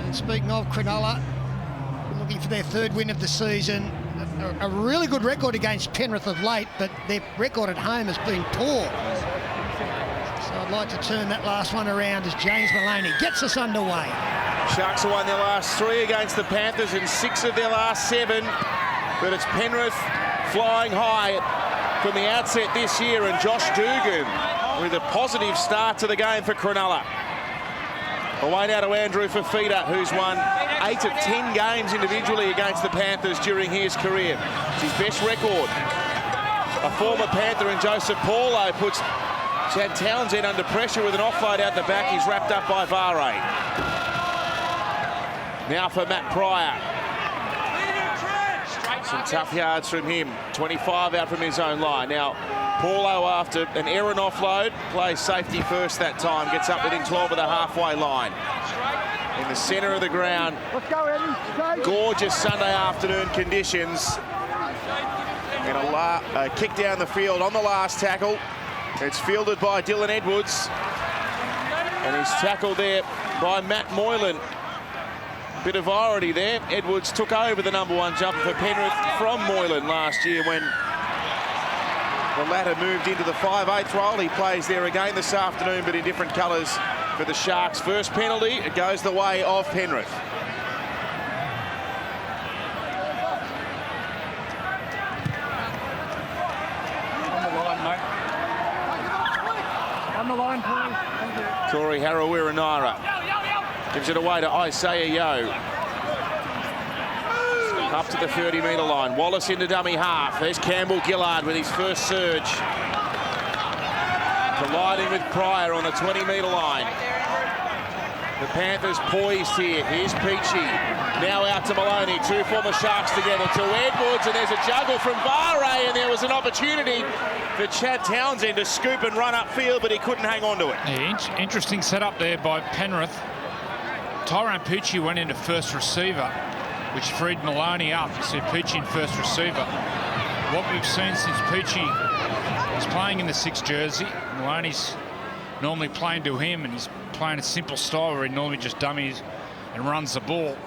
And speaking of Cronulla, looking for their third win of the season. A really good record against Penrith of late, but their record at home has been poor. So I'd like to turn that last one around as James Maloney gets us underway. Sharks have won their last 3 against the Panthers and 6 of their last 7. But it's Penrith flying high from the outset this year, and Josh Dugan with a positive start to the game for Cronulla. Away now to Andrew Fafita, who's won 8 of 10 games individually against the Panthers during his career. It's his best record. A former Panther in Joseph Paulo puts Chad Townsend under pressure with an offload out the back. He's wrapped up by Vare. Now for Matt Pryor. Some tough yards from him. 25 out from his own line. Now, Paulo, after an errant offload, plays safety first that time, gets up within 12 of the halfway line. In the centre of the ground. Gorgeous Sunday afternoon conditions. And a kick down the field on the last tackle. It's fielded by Dylan Edwards. And he's tackled there by Matt Moylan. Bit of irony there. Edwards took over the #1 jumper for Penrith from Moylan last year when the latter moved into the 5/8 role. He plays there again this afternoon, but in different colours for the Sharks. First penalty, it goes the way of Penrith. On the line, mate. On the line, please. Corey Harawira-Naera gives it away to Isaiah Yeo. Up to the 30-metre line. Wallace into dummy half. There's Campbell Gillard with his first surge. Colliding with Pryor on the 20-metre line. The Panthers poised here. Here's Peachy. Now out to Maloney. 2 former Sharks together to Edwards, and there's a juggle from Vare, and there was an opportunity for Chad Townsend to scoop and run upfield, but he couldn't hang on to it. Yeah, interesting setup there by Penrith. Tyrone Peachy went into first receiver, which freed Maloney up. So Peachy in first receiver. What we've seen since Peachy is playing in the 6 jersey, Maloney's normally playing to him, and he's playing a simple style where he normally just dummies and runs the ball.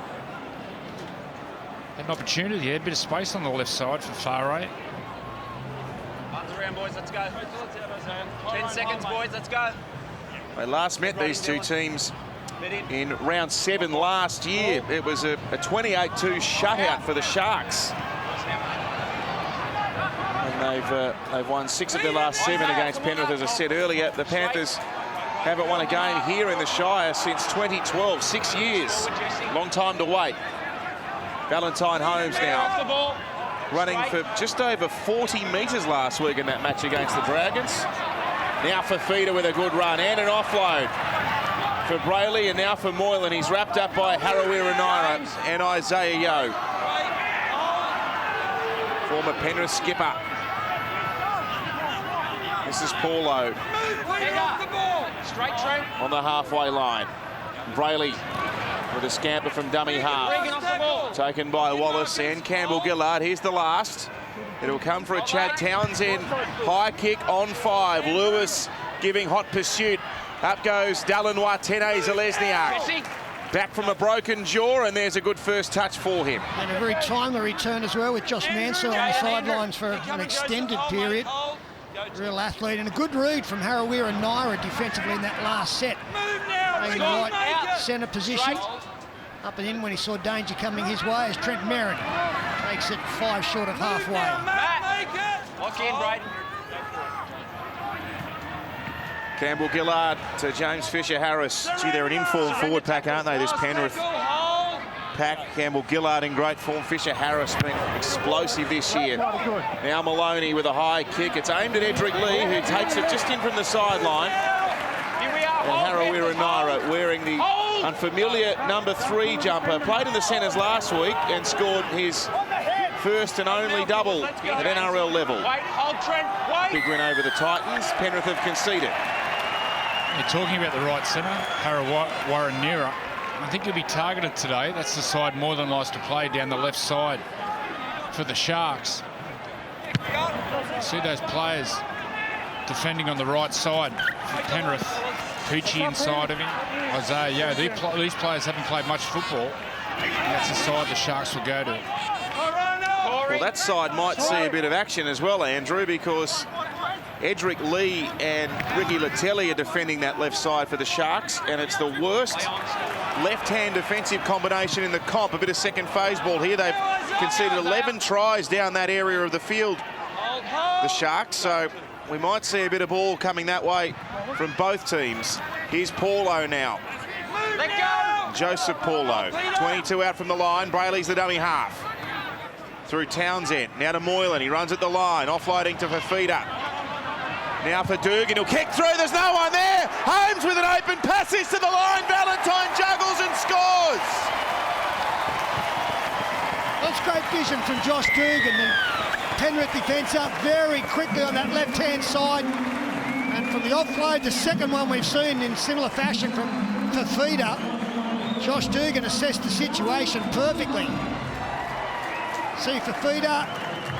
Had an opportunity here, a bit of space on the left side for Fare. Arms around, boys, let's go. 10 seconds, boys, let's go. They last met these two teams in round 7 last year. It was a 28-2 shutout for the Sharks. And they've won 6 of their last 7 against Penrith, as I said earlier. The Panthers haven't won a game here in the Shire since 2012, 6 years. Long time to wait. Valentine Holmes now running for just over 40 metres last week in that match against the Dragons. Now for Feeder with a good run and an offload for Brayley, and now for Moylan. He's wrapped up by Harawira-Naera and Isaiah Yeo. Former Penrith skipper. This is Paulo on the halfway line. Brayley with a scamper from dummy half. Taken by Wallace and Campbell Gillard. Here's the last. It'll come for a Chad Townsend. High kick on 5. Lewis giving hot pursuit. Up goes Dallin Watene-Zelezniak. Back from a broken jaw, and there's a good first touch for him. And a very timely return as well, with Josh Mansell on the sidelines for an extended period. Real athlete, and a good read from Harawira-Naera defensively in that last set. In the right centre position. Up and in when he saw danger coming his way as Trent Merrin takes it 5 short of halfway. Lock in, Brayden. Campbell Gillard to James Fisher-Harris. Gee, they're an informed forward pack, aren't they, this Penrith pack? Campbell Gillard in great form. Fisher-Harris been explosive this year. Now Maloney with a high kick. It's aimed at Edric Lee, who takes it just in from the sideline. And Harawira-Naera wearing the unfamiliar #3 jumper. Played in the centres last week and scored his first and only double at NRL level. Big win over the Titans. Penrith have conceded. You're talking about the right centre, Harawira-Naera. I think he'll be targeted today. That's the side more than likes to play down the left side for the Sharks. You see those players defending on the right side for Penrith. Poochie inside of him. Isaiah, yeah, these players haven't played much football. And that's the side the Sharks will go to. Well, that side might see a bit of action as well, Andrew, because Edric Lee and Ricky Latelli are defending that left side for the Sharks, and it's the worst left-hand defensive combination in the comp. A bit of second phase ball here. They've conceded 11 tries down that area of the field, the Sharks, so we might see a bit of ball coming that way from both teams. Here's Paulo now. Let go! Joseph Paulo, 22 out from the line. Brayley's the dummy half. Through Townsend, now to Moylan. He runs at the line, offloading to Fafita. Now for Dugan, he'll kick through, there's no one there. Holmes with an open passage to the line. Valentine juggles and scores. That's great vision from Josh Dugan. The Penrith defence up very quickly on that left-hand side. And from the offload, the second one we've seen in similar fashion from Fafita, Josh Dugan assessed the situation perfectly. See Fafita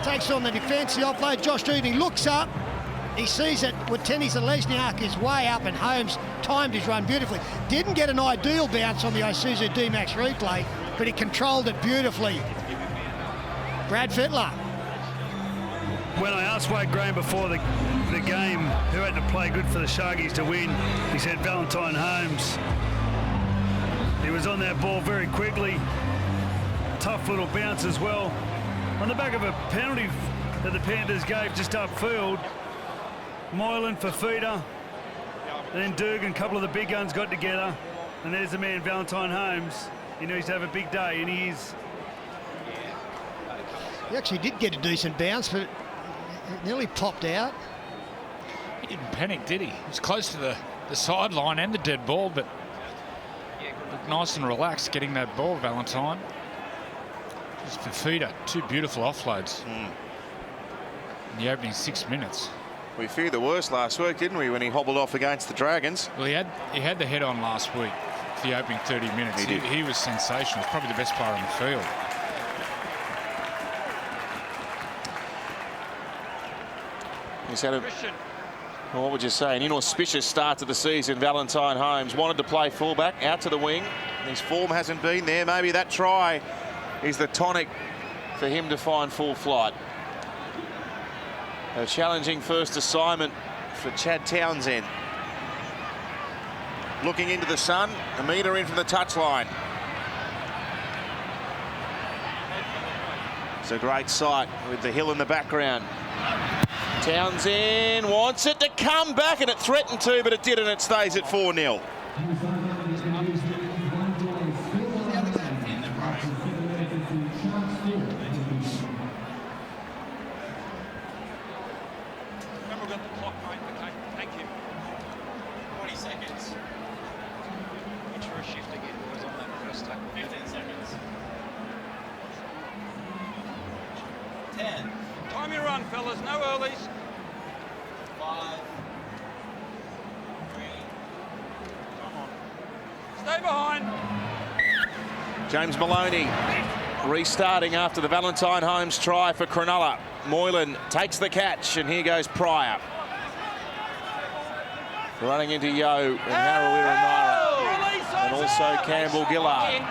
takes on the defence, the offload. Josh Dugan, he looks up. He sees that Watene-Zelezniak is way up, and Holmes timed his run beautifully. Didn't get an ideal bounce on the Isuzu D-Max replay, but he controlled it beautifully. Brad Fittler. When I asked Wade Graham before the game who had to play good for the Sharkies to win, he said Valentine Holmes. He was on that ball very quickly. Tough little bounce as well. On the back of a penalty that the Panthers gave just upfield, Moylan, Fafita, and then Dugan, a couple of the big guns got together, and there's the man, Valentine Holmes. He needs to have a big day, and he is. He actually did get a decent bounce, but it nearly popped out. He didn't panic, did he? He was close to the sideline and the dead ball, but looked nice and relaxed getting that ball, Valentine. Just Fafita, two beautiful offloads in the opening 6 minutes. We feared the worst last week, didn't we, when he hobbled off against the Dragons? Well, he had the head on last week for the opening 30 minutes. He was sensational. Probably the best player on the field. He's had well, what would you say, an inauspicious start to the season. Valentine Holmes wanted to play fullback, out to the wing. His form hasn't been there. Maybe that try is the tonic for him to find full flight. A challenging first assignment for Chad Townsend. Looking into the sun, a metre in from the touchline. It's a great sight with the hill in the background. Townsend wants it to come back, and it threatened to, but it didn't. It stays at 4-0. Time your run, fellas. No earlies. 5, 3. Come on. Stay behind. James Maloney restarting after the Valentine Holmes try for Cronulla. Moylan takes the catch, and here goes Pryor. Running into Yo and Harawira Naira, and also Campbell Gillard.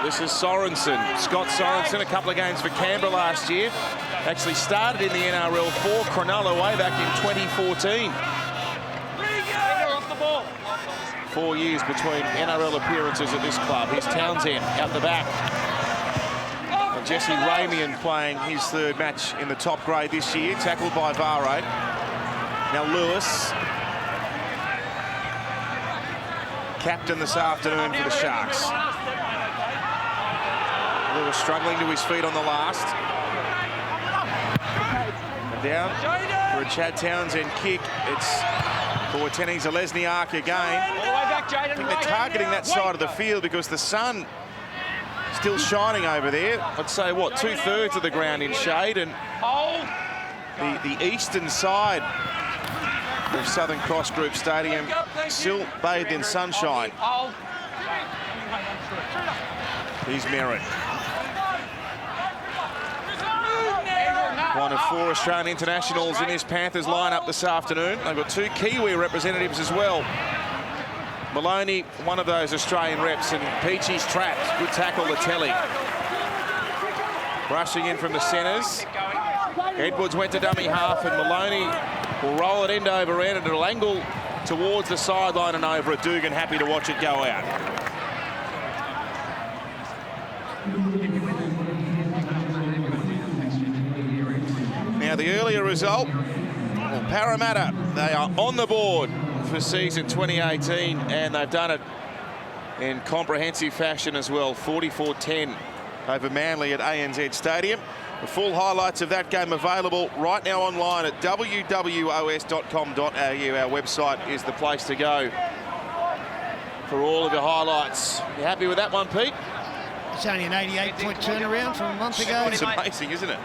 This is Sorensen, Scott Sorensen, a couple of games for Canberra last year. Actually started in the NRL for Cronulla way back in 2014. 4 years between NRL appearances at this club. Here's Townsend out the back. And Jesse Ramian playing his third match in the top grade this year, tackled by Varo. Now Lewis, captain this afternoon for the Sharks. Lewis struggling to his feet on the last. And down for a Chad Townsend kick. It's for Watene-Zelezniak again. I think they're targeting that side of the field because the sun still shining over there. I'd say, what, 2/3 of the ground in shade, and the eastern side of Southern Cross Group Stadium still bathed in sunshine. Here's Merritt. One of 4 Australian internationals in this Panthers lineup this afternoon. They've got 2 Kiwi representatives as well. Maloney, one of those Australian reps, and Peachy's trapped. Good tackle to Telly. Rushing in from the centres. Edwards went to dummy half, and Maloney will roll it end over end, and it'll angle towards the sideline and over at Dugan. Happy to watch it go out. Now the earlier result, well, Parramatta, they are on the board for season 2018, and they've done it in comprehensive fashion as well. 44-10 over Manly at ANZ Stadium. The full highlights of that game available right now online at wwos.com.au. Our website is the place to go for all of your highlights. You happy with that one, Pete? It's only an 88-point turnaround from a month ago. It's amazing, isn't it?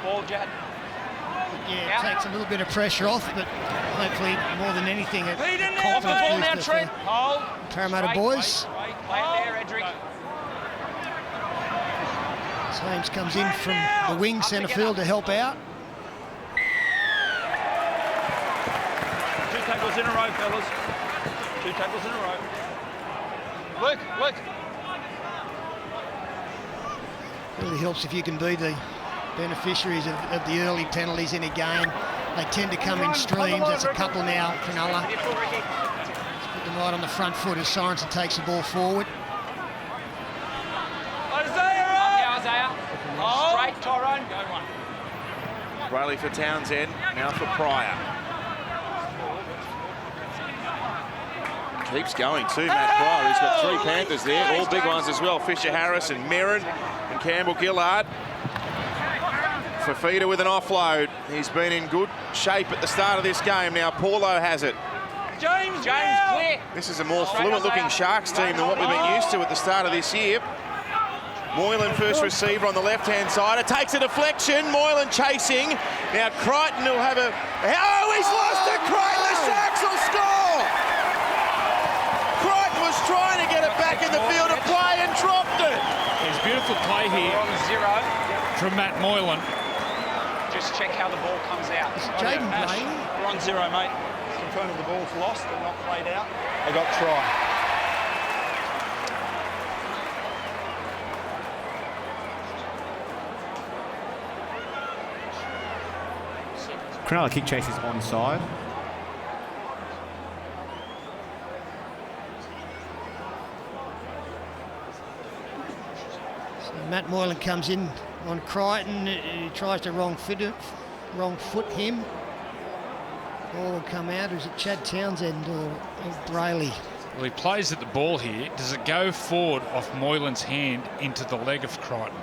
Ball, Jad. Yeah, it takes a little bit of pressure off, but hopefully more than anything, a Ball now, confidence booster Trent. for Hold. Parramatta boys. Play it there, Edric. James comes in from the wing centre field to help out. 2 tackles in a row, fellas. 2 tackles in a row. Look. Really helps if you can be the beneficiaries of the early penalties in a game. They tend to come in streams. That's a couple now, Cronulla. Let's put them right on the front foot as Sorensen takes the ball forward. Isaiah. Straight, Tyrone. Go one. Riley for Townsend, now for Pryor. Keeps going too, Matt Pryor. He's got 3 Panthers there, all big ones as well. Fisher Harris and Merrin and Campbell Gillard. Fafita with an offload. He's been in good shape at the start of this game. Now Paulo has it. James clear. This is a more fluent-looking Sharks team than what we've been used to at the start of this year. Moylan first receiver on the left-hand side. It takes a deflection. Moylan chasing. Now Crichton will have a... Oh, he's lost it! Crichton, the Sharks will score! Crichton was trying to get it back in the field of play and dropped it. There's beautiful play here We're on 0. from Matt Moylan. Just check how the ball comes out. Is Jaden playing? We're on 0, mate. Confirmed the ball's lost and not played out. They got try. Cronulla kick chase is onside. So Matt Moylan comes in on Crichton. He tries to wrong foot him. Ball will come out. Is it Chad Townsend or Brayley? Well, he plays at the ball here. Does it go forward off Moylan's hand into the leg of Crichton?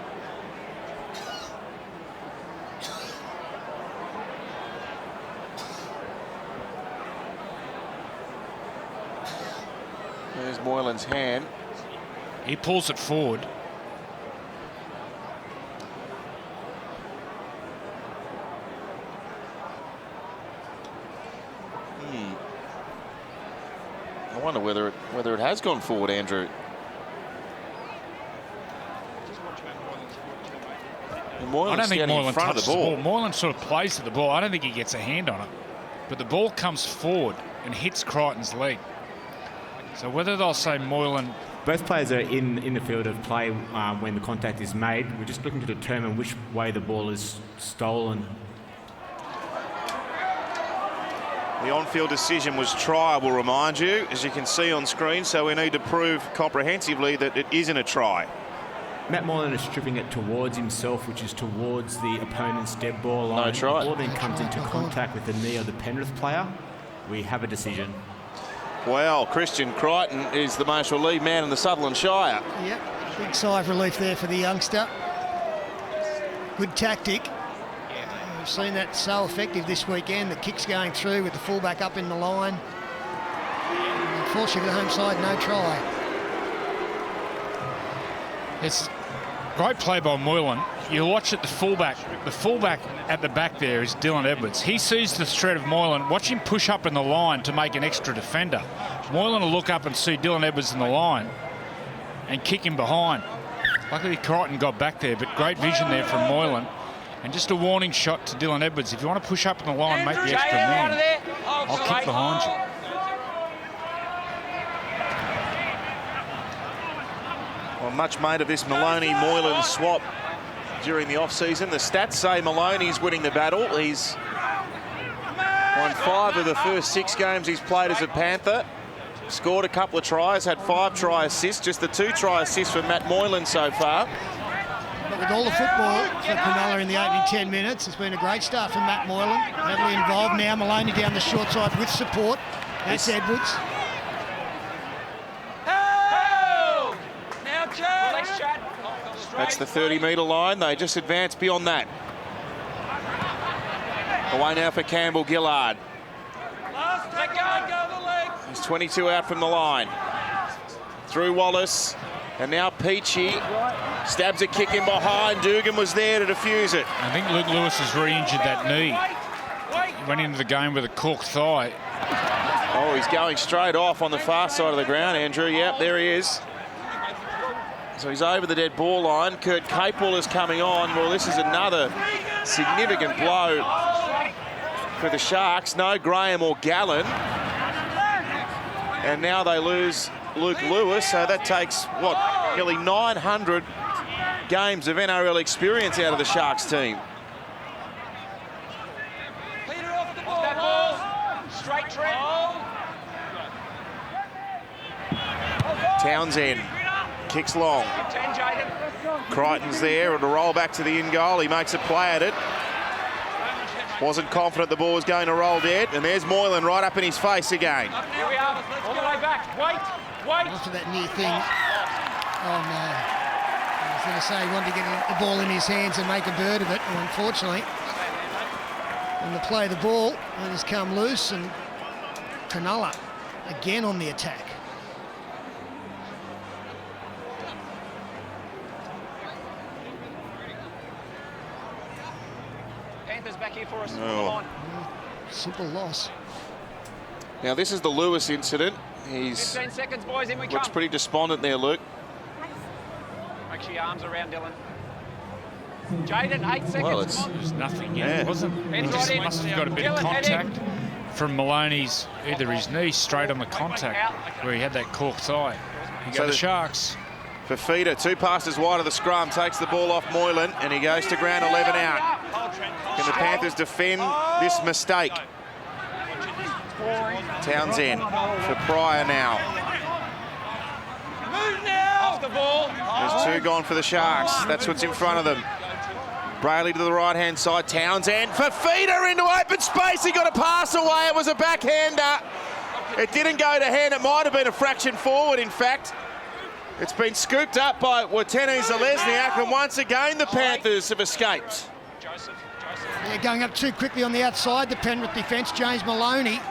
There's Moylan's hand. He pulls it forward. I wonder whether it has gone forward, Andrew. I don't think Moylan in front of touches the ball. Moylan sort of plays to the ball. I don't think he gets a hand on it. But the ball comes forward and hits Crichton's leg. So whether they'll say Moylan... Both players are in the field of play when the contact is made. We're just looking to determine which way the ball is stolen. The on-field decision was try, I will remind you, as you can see on screen, so we need to prove comprehensively that it isn't a try. Matt Moylan is stripping it towards himself, which is towards the opponent's dead ball line. No try. The ball then comes into contact with the knee of the Penrith player. We have a decision. Well, Christian Crichton is the most relieved man in the Sutherland Shire. Yep, big sigh of relief there for the youngster. Good tactic. We've seen that so effective this weekend. The kicks going through with the fullback up in the line. Unfortunately, the home side, no try. It's great play by Moylan. You watch it, the fullback at the back there is Dylan Edwards. He sees the threat of Moylan. Watch him push up in the line to make an extra defender. Moylan will look up and see Dylan Edwards in the line and kick him behind. Luckily Crichton got back there, but great vision there from Moylan. And just a warning shot to Dylan Edwards. If you want to push up in the line, make the extra man. I'll kick behind you. Well, much made of this Maloney-Moylan swap during the off-season. The stats say Maloney's winning the battle. He's won 5 of the first 6 games he's played as a Panther. Scored a couple of tries, had 5 try assists. Just the 2 try assists from Matt Moylan so far. But with all the football for Cronulla in the opening 10 minutes, it's been a great start from Matt Moylan. Heavily involved now. Maloney down the short side with support. That's Edwards. That's the 30-metre line. They just advanced beyond that. Away now for Campbell Gillard. He's 22 out from the line. Through Wallace. And now Peachy stabs a kick in behind. Dugan was there to defuse it. I think Luke Lewis has re-injured that knee. He went into the game with a cork thigh. Oh, he's going straight off on the far side of the ground, Andrew. Yep, there he is. So he's over the dead ball line. Kurt Capel is coming on. Well, this is another significant blow for the Sharks. No Graham or Gallen. And now they lose Luke Lewis. So that takes, what, nearly 900 games of NRL experience out of the Sharks team. Peter off the ball. Straight trend. Townsend kicks long. Crichton's there. It'll roll back to the in goal. He makes a play at it. Wasn't confident the ball was going to roll dead. And there's Moylan right up in his face again. Here we are. All the way back. Wait. After that near thing. Oh, no. I was going to say he wanted to get the ball in his hands and make a bird of it. And unfortunately, on the play of the ball, it has come loose. And Cronulla again on the attack. Panthers back here for us. Oh. Simple loss. Now, this is the Lewis incident. He's 15 seconds, boys, in we looks come. pretty despondent there, Luke. Make sure your arms around Dylan. Jaden, 8 seconds. Well, it's, come on. There's nothing yet, Yeah. wasn't Head He right just in. must have got a bit of Dylan, head in. contact from Maloney's, either his knee straight on the contact where he had that cork thigh. You So go the the- Sharks. Fafita, 2 passes wide of the scrum, takes the ball off Moylan, and he goes to ground 11 out. Can the Panthers defend this mistake? Townsend for Pryor now. Move now. Off the ball. There's 2 gone for the Sharks. That's what's in front of them. Brayley to the right-hand side. Townsend. Fafita into open space. He got a pass away. It was a backhander. It didn't go to hand. It might have been a fraction forward, in fact. It's been scooped up by Watene Zalesniak, and once again the Panthers have escaped. They're going up too quickly on the outside, the Penrith defence. James Maloney.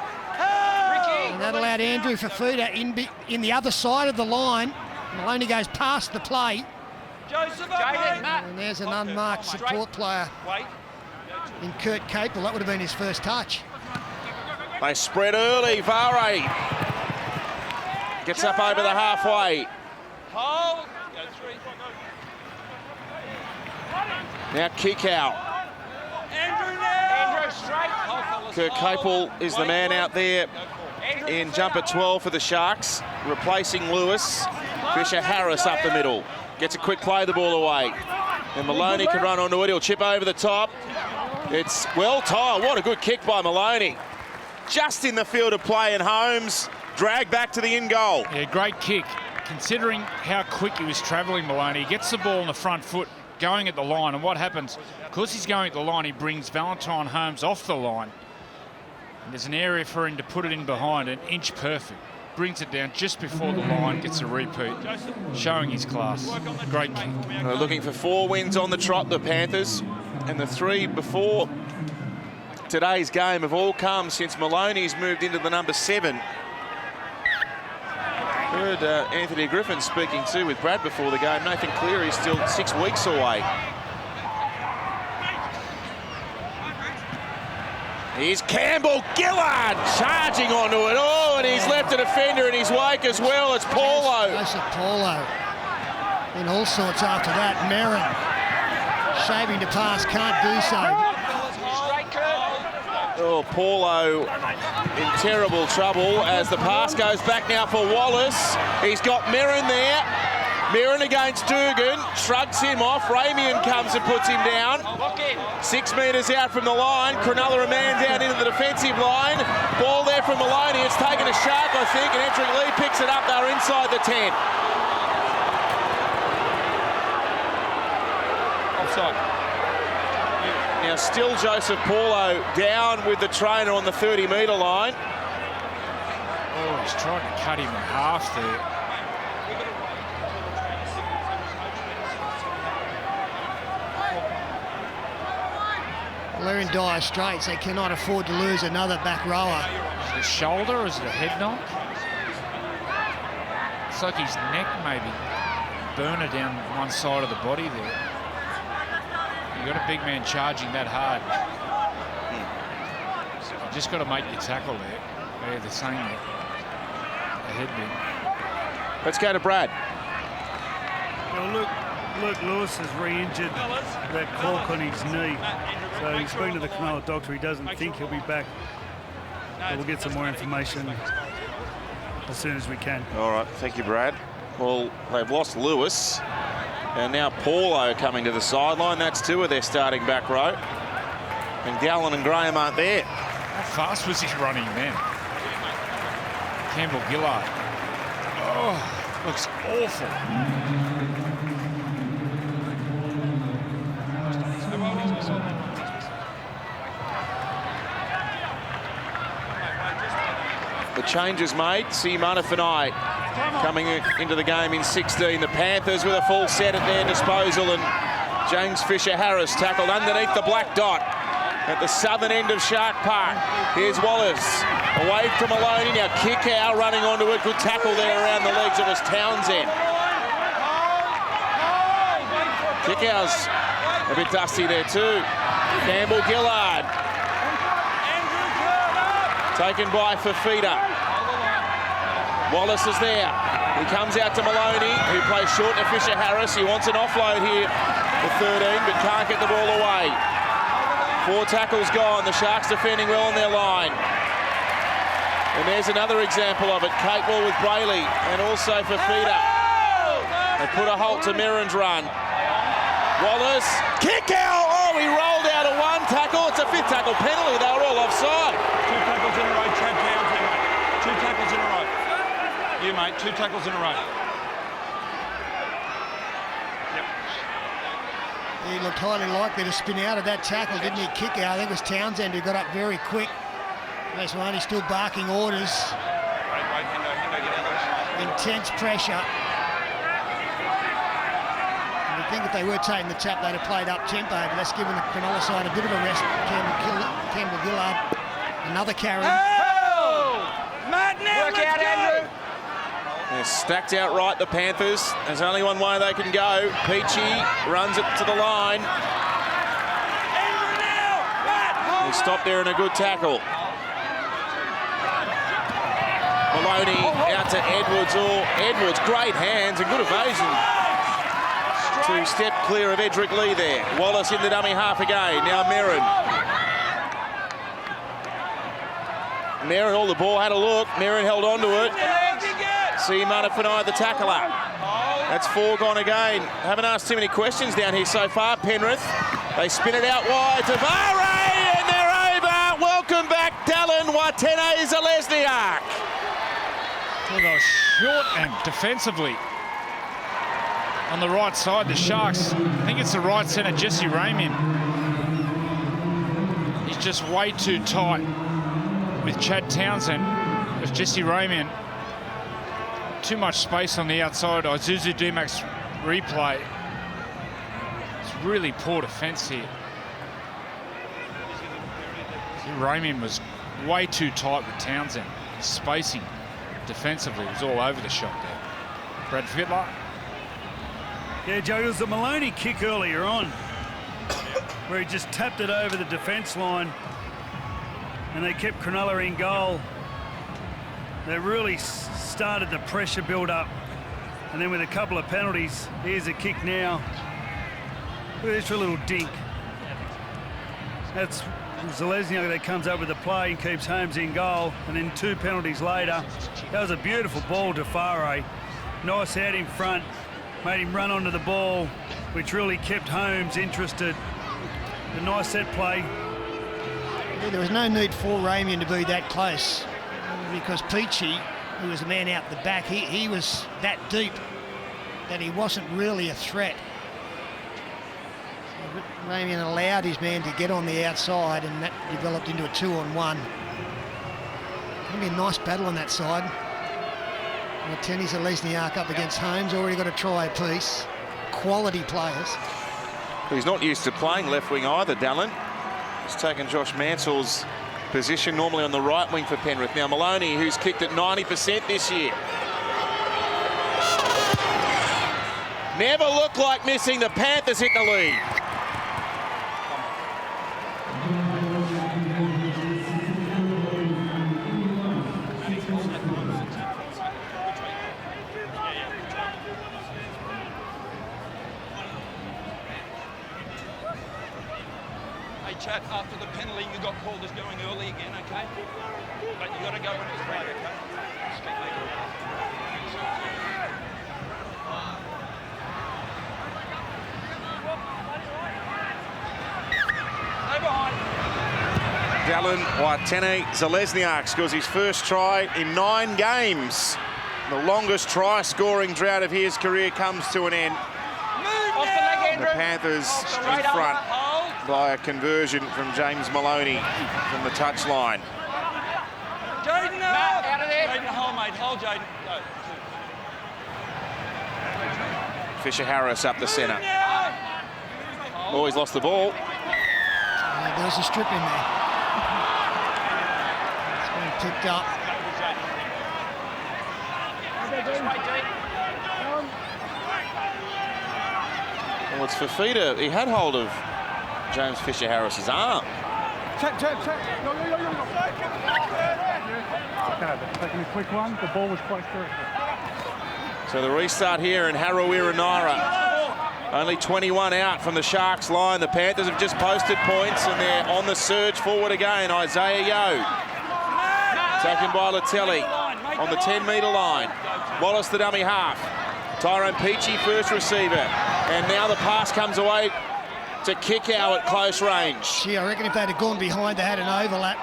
And that allowed Andrew Fafita in the other side of the line. Maloney goes past the play. And there's an unmarked support player in Kurt Capel. That would have been his first touch. They spread early. Vare gets up over the halfway. Now kick out. Andrew, straight. Kurt Capel is the man out there in jumper 12 for the Sharks, replacing Lewis. Fisher Harris up the middle. Gets a quick play the ball away. And Maloney can run onto it. He'll chip over the top. It's well timed. What a good kick by Maloney. Just in the field of play, and Holmes dragged back to the in goal. Yeah, great kick. Considering how quick he was travelling, Maloney, he gets the ball on the front foot, going at the line, and what happens? Because he's going at the line, he brings Valentine Holmes off the line. And there's an area for him to put it in behind, an inch perfect. Brings it down just before the line, gets a repeat, showing his class. Great kick. They're looking for 4 wins on the trot, the Panthers, and the 3 before today's game have all come since Maloney's moved into the number 7. Heard Anthony Griffin speaking too with Brad before the game. Nathan Cleary's still 6 weeks away. Here's Campbell Gillard charging onto it. Oh, and he's left a defender in his wake as well. It's Paulo. Joseph Paulo. And all sorts after that. Merrin. Shaving to pass, can't do so. Oh, Paulo in terrible trouble as the pass goes back now for Wallace. He's got Merrin there. Merrin against Dugan, shrugs him off. Ramian comes and puts him down. 6 metres out from the line. Cronulla a man down into the defensive line. Ball there from Maloney. It's taken a sharp, I think, and Edric Lee picks it up. They're inside the 10. Offside. Now still Joseph Paulo down with the trainer on the 30-metre line. Oh, he's trying to cut him in half there. They're in dire straits. They cannot afford to lose another back rower. Is it a shoulder or is it a head knock? It's like his neck maybe. Burner down one side of the body there. You've got a big man charging that hard. You just got to make your tackle there. Yeah, they're saying that. A head bin. Let's go to Brad. Well, Luke Lewis has re-injured that cork on his knee. So he's speaking to the Cronulla doctor. He doesn't think he'll be back. But we'll get some more information as soon as we can. All right, thank you, Brad. Well, they've lost Lewis. And now Paulo coming to the sideline. That's two of their starting back row. And Gallen and Graham aren't there. How fast was he running then? Campbell Gillard. Oh, looks awful. The changes made. See Manafanai coming into the game in 16. The Panthers with a full set at their disposal, and James Fisher-Harris tackled underneath the black dot at the southern end of Shark Park. Here's Wallace away from Maloney. Now Kickow running onto it. Good tackle there around the legs. It was Townsend. Kickow's a bit dusty there too. Campbell Gillard taken by Fafita. Wallace is there. He comes out to Maloney, who plays short to Fisher-Harris. He wants an offload here for 13, but can't get the ball away. 4 tackles gone. The Sharks defending well on their line. And there's another example of it. Capewell with Brayley and also Fafita. They put a halt to Merrin's run. Wallace, kick out! Oh, he rolled out of 1 tackle. It's a 5th tackle penalty. They were all offside. 2 tackles in a row, Chad Townsend, mate. 2 tackles in a row. You, mate, 2 tackles in a row. Yep. He looked highly likely to spin out of that tackle, didn't he? Kick out. I think it was Townsend who got up very quick. That's one. He's still barking orders. Right, Hendo, Intense pressure. And you think if they were taking the tap, they'd have played up tempo, but that's given the Cronulla side a bit of a rest. Campbell Gillard, another carry. Work out, Andrew. They're stacked out right, the Panthers. There's only one way they can go. Peachy runs it to the line. He stopped there in a good tackle. Maloney out to Edwards. Oh, Edwards, great hands and good evasion to step clear of Edric Lee there. Wallace in the dummy half again. Now Merrin. Merrin, all the ball, had a look. Merrin held on to it. See Manafanai, the tackler. That's 4 gone again. Haven't asked too many questions down here so far. Penrith, they spin it out wide to Vare, and they're over. Welcome back, Dallin Watene-Zelezniak. Well, they were short and defensively. On the right side, the Sharks, I think it's the right centre, Jesse Ramian. He's just way too tight with Chad Townsend. There's Jesse Ramian. Too much space on the outside. Isuzu D-Max replay. It's really poor defence here. Ramian was way too tight with Townsend. His spacing defensively was all over the shop there. Brad Fittler. Yeah, Joe, it was the Maloney kick earlier on where he just tapped it over the defence line and they kept Cronulla in goal. They really started the pressure build up, and then with a couple of penalties, here's a kick now. Look at this for a little dink. That's Zalesniak that comes up with the play and keeps Holmes in goal, and then 2 penalties later. That was a beautiful ball to Fare. Nice out in front, made him run onto the ball, which really kept Holmes interested. A nice set play. Yeah, there was no need for Ramian to be that close, because Peachy, who was the man out the back, he was that deep that he wasn't really a threat. Ramian allowed his man to get on the outside, and that developed into a 2-on-1. It'll be a nice battle on that side. Tenny Zalesniak up against Holmes, already got a try apiece. Quality players. He's not used to playing left wing either, Dallin. He's taken Josh Mansell's position normally on the right wing for Penrith. Now Maloney, who's kicked at 90% this year. Never looked like missing. The Panthers hit the lead. Chat, after the penalty, you got called as going early again, okay? But you got to go when it's right, okay? Stay behind. Dallin Watene Zalesniak scores his first try in 9 games. The longest try-scoring drought of his career comes to an end. Off the leg, Andrew. The Panthers in front by a conversion from James Maloney from the touchline. Jaden, out of there. Jaden, hold, mate. Hold, Jaden. Go. Fisher Harris up the centre. Oh, he's lost the ball. There's a strip in there. It's been picked up. Well, it's Fafita. He had hold of James Fisher Harris's arm. Check. Taking a quick one. The ball was quite short. So the restart here in Harawira-Naira. Only 21 out from the Sharks line. The Panthers have just posted points and they're on the surge forward again. Isaiah Yeo. Taken by Latelli on the 10-metre line. Wallace the dummy half. Tyrone Peachy first receiver. And now the pass comes away to kick out at close range. Gee, I reckon if they'd have gone behind, they had an overlap.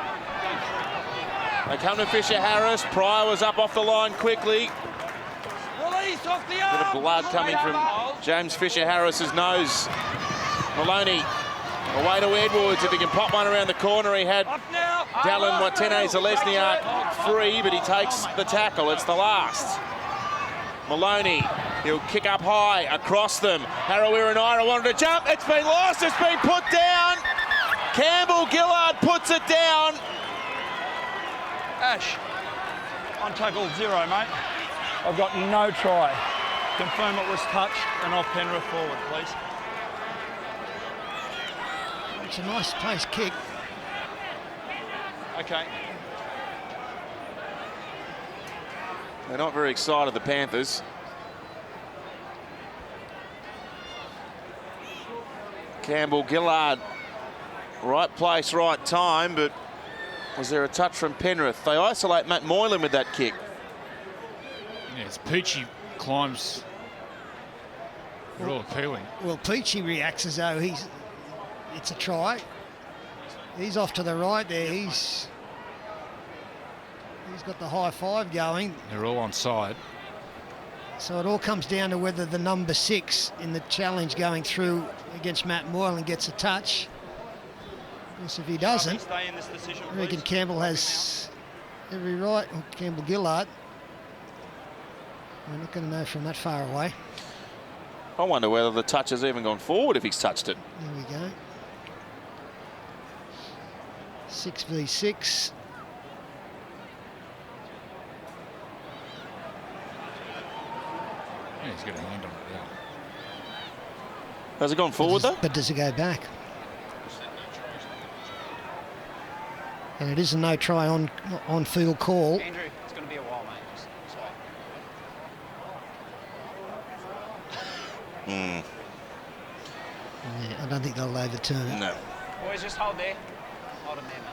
They come to Fisher Harris. Pryor was up off the line quickly. Release off the Bit arm. of blood coming from James Fisher Harris's nose. Maloney away to Edwards. If he can pop one around the corner, he had Dallin Watene Zalesniak free, but he takes the tackle. It's the last. Maloney, he'll kick up high across them. Harawira-Naira wanted to jump. It's been lost. It's been put down. Campbell Gillard puts it down. Ash, on tackle 0, mate. I've got no try. Confirm it was touched and off Penrith forward, please. It's a nice place kick. Okay. They're not very excited, the Panthers. Campbell Gillard, right place, right time, but was there a touch from Penrith? They isolate Matt Moylan with that kick. Yes, Peachy climbs. Real appealing. Well, Peachy reacts as though it's a try. He's off to the right there. He's got the high five going. They're all on side. So it all comes down to whether the number 6 in the challenge going through against Matt Moylan gets a touch. Because if he doesn't, Stay in this decision, I reckon Campbell has every right. Or Campbell Gillard. We're not going to know from that far away. I wonder whether the touch has even gone forward if he's touched it. There we go. 6v6. Yeah, he's got a hand on it now. Has it gone forward though? But does it go back? And it is a no try on field call. Andrew, it's going to be a while, mate. Sorry. Yeah, I don't think they'll overturn it. No. Boys, just hold there. Hold them there, mate.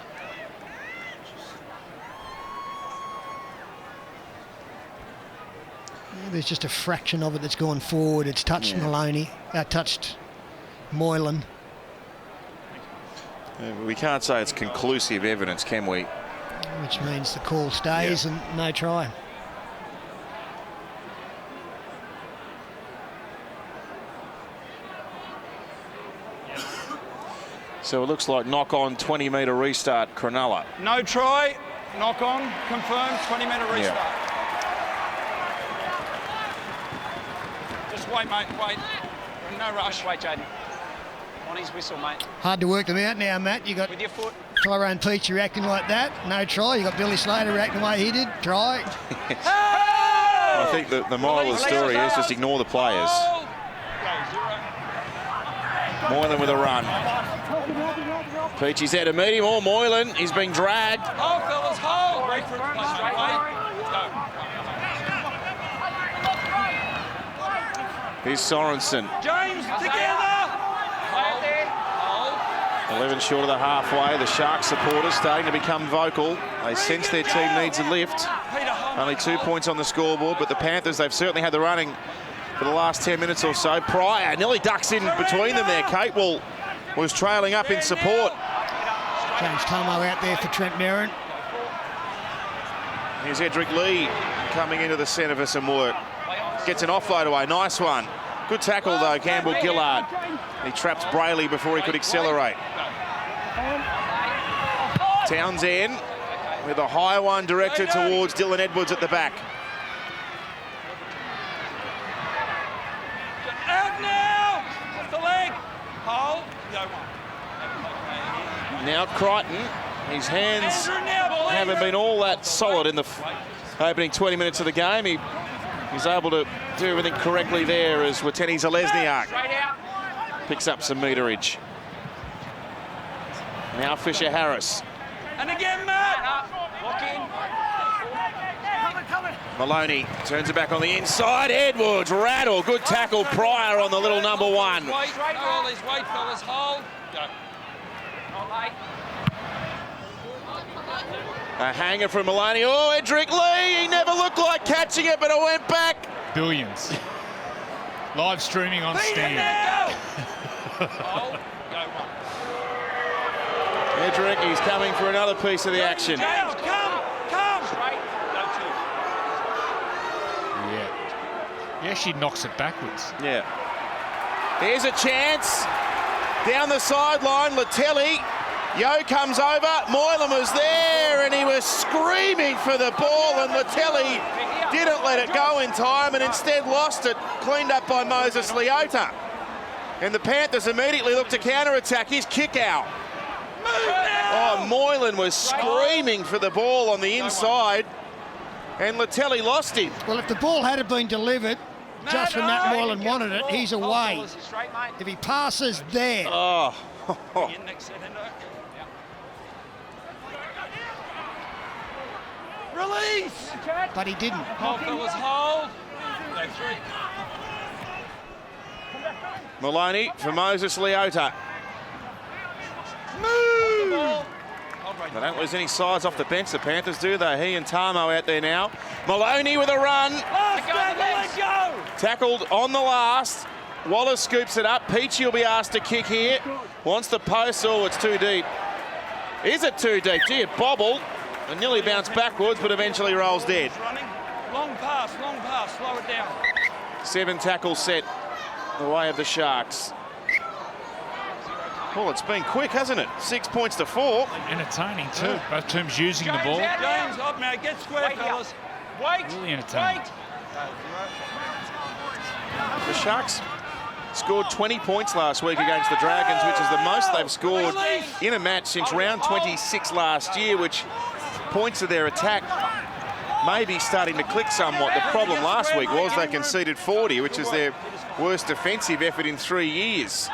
Yeah, there's just a fraction of it that's gone forward. It's touched Maloney, touched Moylan. We can't say it's conclusive evidence, can we? Which means the call stays and no try. So it looks like knock-on 20-metre restart, Cronulla. No try, knock on, confirmed, 20-metre restart. Just wait, mate, wait. No rush. Wait, Jaden. On his whistle, mate. Hard to work them out now, Matt. You got With your foot. Tyrone Peachy reacting like that. No try. You got Billy Slater reacting the way he did. Try. I think the moral of the story is just ignore the players. Moylan with a run. Peachy's out of medium. Oh, Moylan, he's being dragged. Hold, fellas, hold. Wait for it. Here's Sorensen. James, together. 11 short of the halfway. The Sharks supporters starting to become vocal. They sense their team needs a lift. Only 2 points on the scoreboard, but the Panthers, they've certainly had the running for the last 10 minutes or so. Pryor nearly ducks in between them there. Catewell was trailing up in support. James Tomo out there for Trent Merrin. Here's Edric Lee coming into the centre for some work. Gets an offload away. Nice one. Good tackle, though, Campbell Gillard. He traps Brayley before he could accelerate. Townsend with a high one directed towards Dylan Edwards at the back. Out now. Off the leg. Hold. No one. Now Crichton. His hands haven't been all that solid in the opening 20 minutes of the game. He's able to do everything correctly there as Watene Zalesniak picks up some meterage. Now Fisher Harris. And again, Matt. Walk in. Maloney turns it back on the inside. Edwards, rattle. Good tackle. Pryor on the little number one. Wait, fellas, hold. Go. A hanger from Maloney. Oh, Edric Lee. He never looked like catching it, but it went back. Billions. Live streaming on Stan. Edric, he's coming for another piece of the action. James, come. Straight. Yeah, she knocks it backwards. Yeah. Here's a chance. Down the sideline, Latelli. Yo comes over. Moylan was there and he was screaming for the ball, and Latelli didn't let it go in time and instead lost it. Cleaned up by Moses Leota. And the Panthers immediately looked to counter-attack. His kick out. Oh, Moylan was screaming for the ball on the inside, and Latelli lost him. Well, if the ball had been delivered just when Matt Moylan wanted it, he's away. If he passes there. Oh. Release. But he didn't. Hold, fellas, hold. No, 3. Maloney for Moses Leota. Move. They don't lose any size off the bench, the Panthers, do they? He and Tamo out there now. Maloney with a run. Let go. Tackled on the last. Wallace scoops it up. Peachy will be asked to kick here. Wants the post. Oh, it's too deep. Is it too deep? Gee, it bobbled and nearly bounced backwards, but eventually rolls dead. Running. Long pass. Slow it down. 7 tackles set the way of the Sharks. Well, it's been quick, hasn't it? 6 points to 4. Entertaining too. Both teams using the ball. James, up now. Get square, fellas. Wait. Really entertaining. The Sharks scored 20 points last week against the Dragons, which is the most they've scored in a match since round 26 last year, which points to their attack may be starting to click somewhat. The problem last week was they conceded 40, which is their worst defensive effort in 3 years.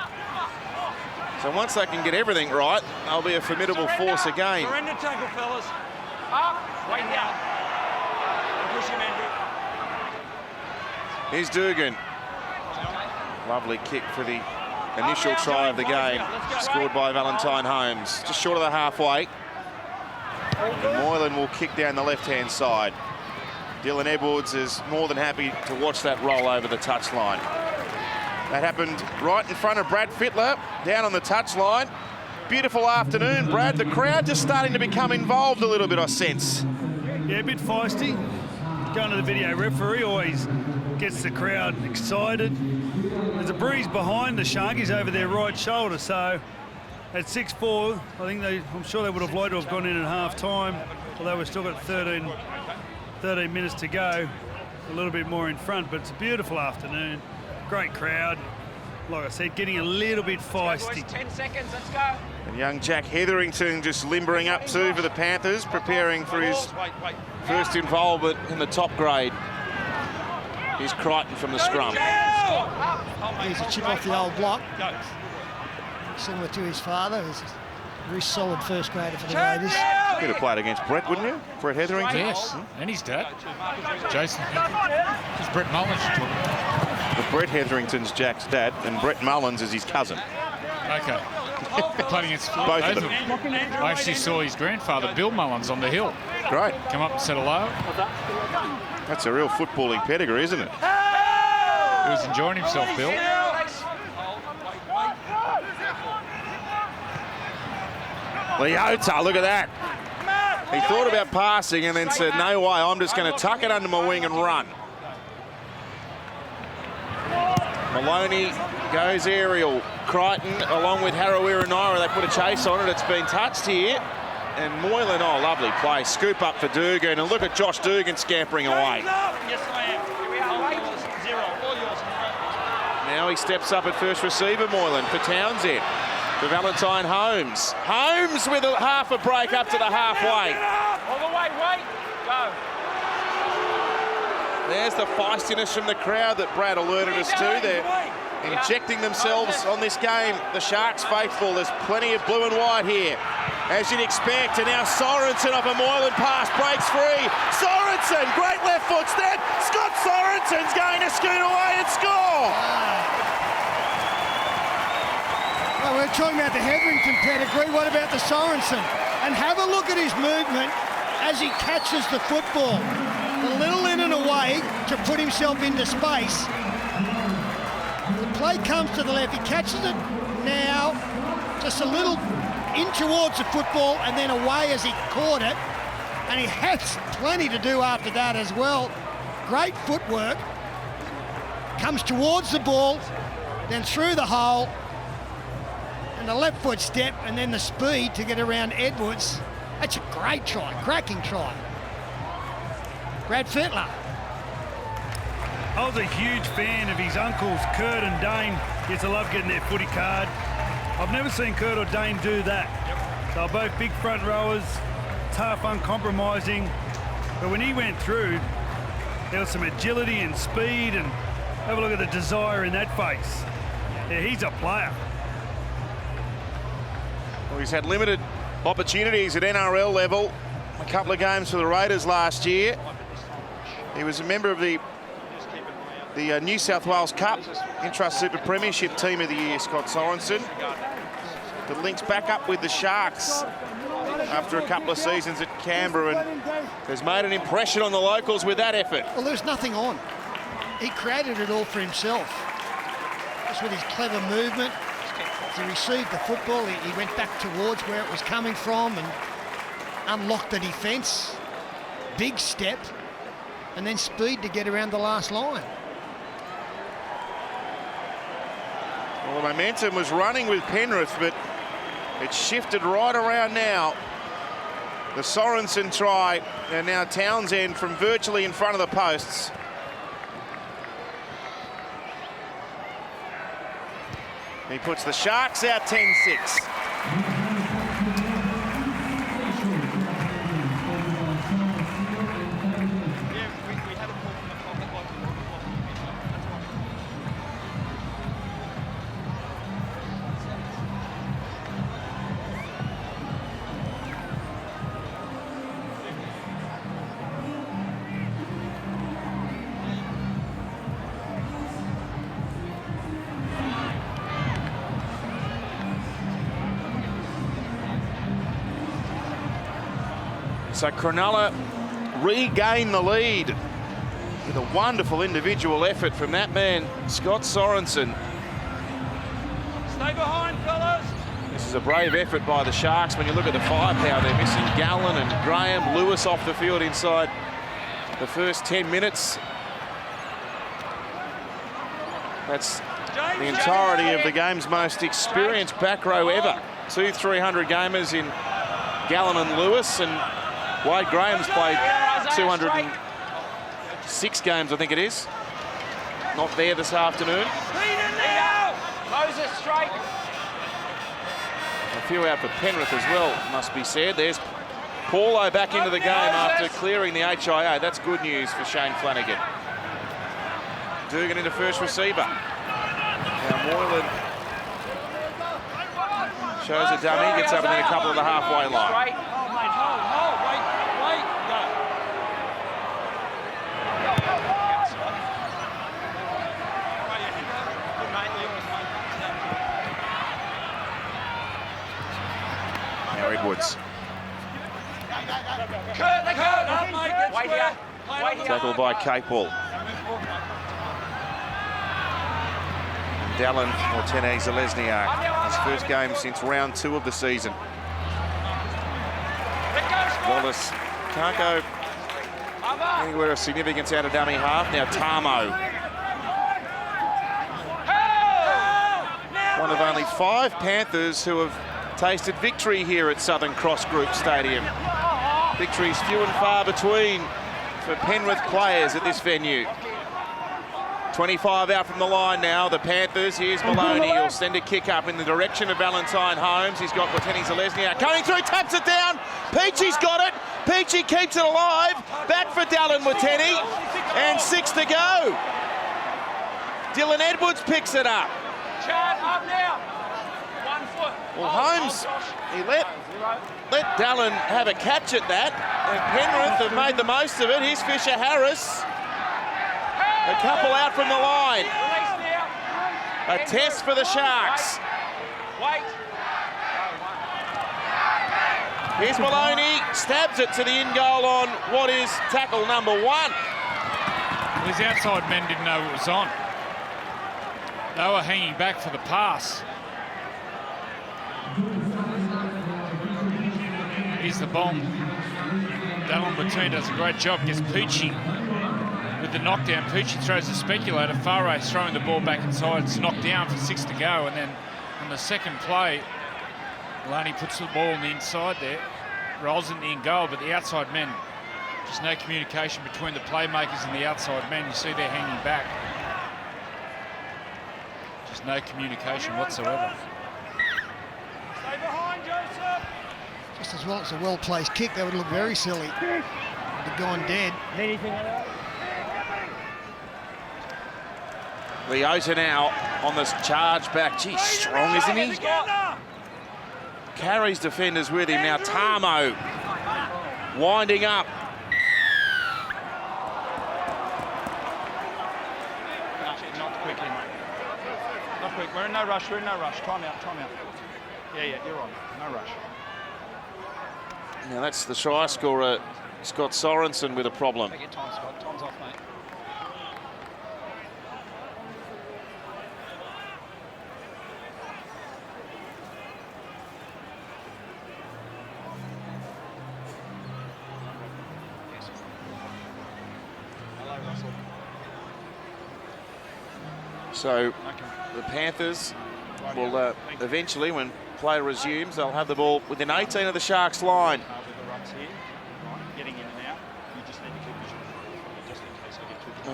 So once they can get everything right, they'll be a formidable force again. Surrender tackle, fellas. Up. Wait now. Push him, Andrew. Here's Dugan. Lovely kick for the initial try of the game, scored by Valentine Holmes, just short of the halfway. And Moylan will kick down the left-hand side. Dylan Edwards is more than happy to watch that roll over the touchline. That happened right in front of Brad Fittler, down on the touchline. Beautiful afternoon, Brad. The crowd just starting to become involved a little bit, I sense. Yeah, a bit feisty. Going to the video referee always gets the crowd excited. There's a breeze behind the Sharkies over their right shoulder, so at 6-4, I think I'm sure they would have liked to have gone in at half-time, although we've still got 13 minutes to go, a little bit more in front, but it's a beautiful afternoon. Great crowd. Like I said, getting a little bit feisty. 10 seconds, let's go. And young Jack Hetherington just limbering up too for the Panthers, preparing for his first involvement in the top grade. Here's Crichton from the scrum. Here's a chip off the old block. Similar to his father, who's a very solid first grader for the Raiders. Could have played against Brett, wouldn't you? Brett Hetherington? Yes, and his dad, Jason. It's Brett Mullins you're talking about. But Brett Hetherington's Jack's dad, and Brett Mullins is his cousin. Okay. Played against Both of them. I actually saw his grandfather, Bill Mullins, on the hill. Great. Come up and said hello. That's a real footballing pedigree, isn't it? He was enjoying himself, Bill. Leota, look at that. He thought about passing and then said, no way, I'm just going to tuck it under my wing and run. Maloney goes aerial. Crichton, along with Harawira-Naera, they put a chase on it. It's been touched here. And Moylan, oh, lovely play. Scoop up for Dugan. And look at Josh Dugan scampering away. Now he steps up at first receiver, Moylan, for Townsend. For Valentine Holmes. Holmes with half a break up to the halfway. All the way, wait, go. There's the feistiness from the crowd that Brad alerted us to. They're injecting themselves on this game. The Sharks faithful. There's plenty of blue and white here, as you'd expect. And now Sorensen off a Moylan pass breaks free. Sorensen, great left foot step. Scott Sorensen's going to scoot away and score. Well, we're talking about the Hetherington pedigree. What about the Sorensen? And have a look at his movement as he catches the football. A little in and away to put himself into space. The play comes to the left. He catches it now, just a little in towards the football and then away as he caught it. And he has plenty to do after that as well. Great footwork. Comes towards the ball, then through the hole. And the left foot step and then the speed to get around Edwards. That's a great try, cracking try. Brad Fittler. I was a huge fan of his uncles, Kurt and Dane. Used to love getting their footy card. I've never seen Kurt or Dane do that. They're both big front rowers, tough, uncompromising. But when he went through, there was some agility and speed, and have a look at the desire in that face. Yeah, he's a player. Well, he's had limited opportunities at NRL level. A couple of games for the Raiders last year. He was a member of the New South Wales Cup Intrust Super Premiership Team of the Year, Scott Sorensen. But links back up with the Sharks after a couple of seasons at Canberra and has made an impression on the locals with that effort. Well, there's nothing on. He created it all for himself. Just with his clever movement. As he received the football, he went back towards where it was coming from and unlocked the defence. Big step. And then speed to get around the last line. Well, the momentum was running with Penrith, but it shifted right around now. The Sorensen try, and now Townsend from virtually in front of the posts. He puts the Sharks out 10-6. So Cronulla regain the lead with a wonderful individual effort from that man, Scott Sorensen. Stay behind, fellas. This is a brave effort by the Sharks. When you look at the firepower, they're missing Gallen and Graham, Lewis off the field inside the first 10 minutes. That's the entirety of the game's most experienced back row ever. 2 300-gamers in Gallen and Lewis, and Wade Graham's played 206 games, I think it is. Not there this afternoon. Moses, straight. A few out for Penrith as well, must be said. There's Paulo back into the game after clearing the HIA. That's good news for Shane Flanagan. Dugan into first receiver. Now Moylan shows a dummy, gets up and then a couple of the halfway line. Straight. Hold, wait, go. Now Edwards. Wait here. Tackled by Capewell. Dallin or Tene-Zelezniak. His first game since round 2 of the season. Wallace can't go anywhere of significance out of dummy half. Now Tamo. One of only 5 Panthers who have tasted victory here at Southern Cross Group Stadium. Victories few and far between for Penrith players at this venue. 25 out from the line now, the Panthers. Here's Maloney. He'll send a kick up in the direction of Valentine Holmes. He's got Tene-Zelezniak coming through, taps it down. Peachy's got it. Peachy keeps it alive. Back for Dallin Watene. And 6 to go. Dylan Edwards picks it up. Chad, up now. 1 foot. Well, Holmes, he let Dallin have a catch at that. And Penrith have made the most of it. Here's Fisher Harris. A couple out from the line. A test for the Sharks. Wait. Here's Maloney, stabs it to the in goal on what is tackle number 1. Well, his outside men didn't know it was on. They were hanging back for the pass. Here's the bomb. Dallin Watene does a great job, gets Peachy with the knockdown. Peachy throws the speculator. Fare's throwing the ball back inside. It's knocked down for 6 to go. And then on the second play, Maloney puts the ball on the inside there, rolls in the in goal, but the outside men, just no communication between the playmakers and the outside men. You see they're hanging back. Just no communication whatsoever. Stay behind, Joseph. Just as well as a well-placed kick, that would look very silly. They'd have gone dead. Leota now on this charge back. Gee, strong, isn't he? Carries defenders with him. Now Tamo winding up. Not quickly, mate. Not quick. We're in no rush. Time out. Yeah, you're on. No rush. Now that's the try scorer, Scott Sorensen, with a problem. Take your time, Scott. Time's off, mate. So the Panthers will eventually, when play resumes, they'll have the ball within 18 of the Sharks line.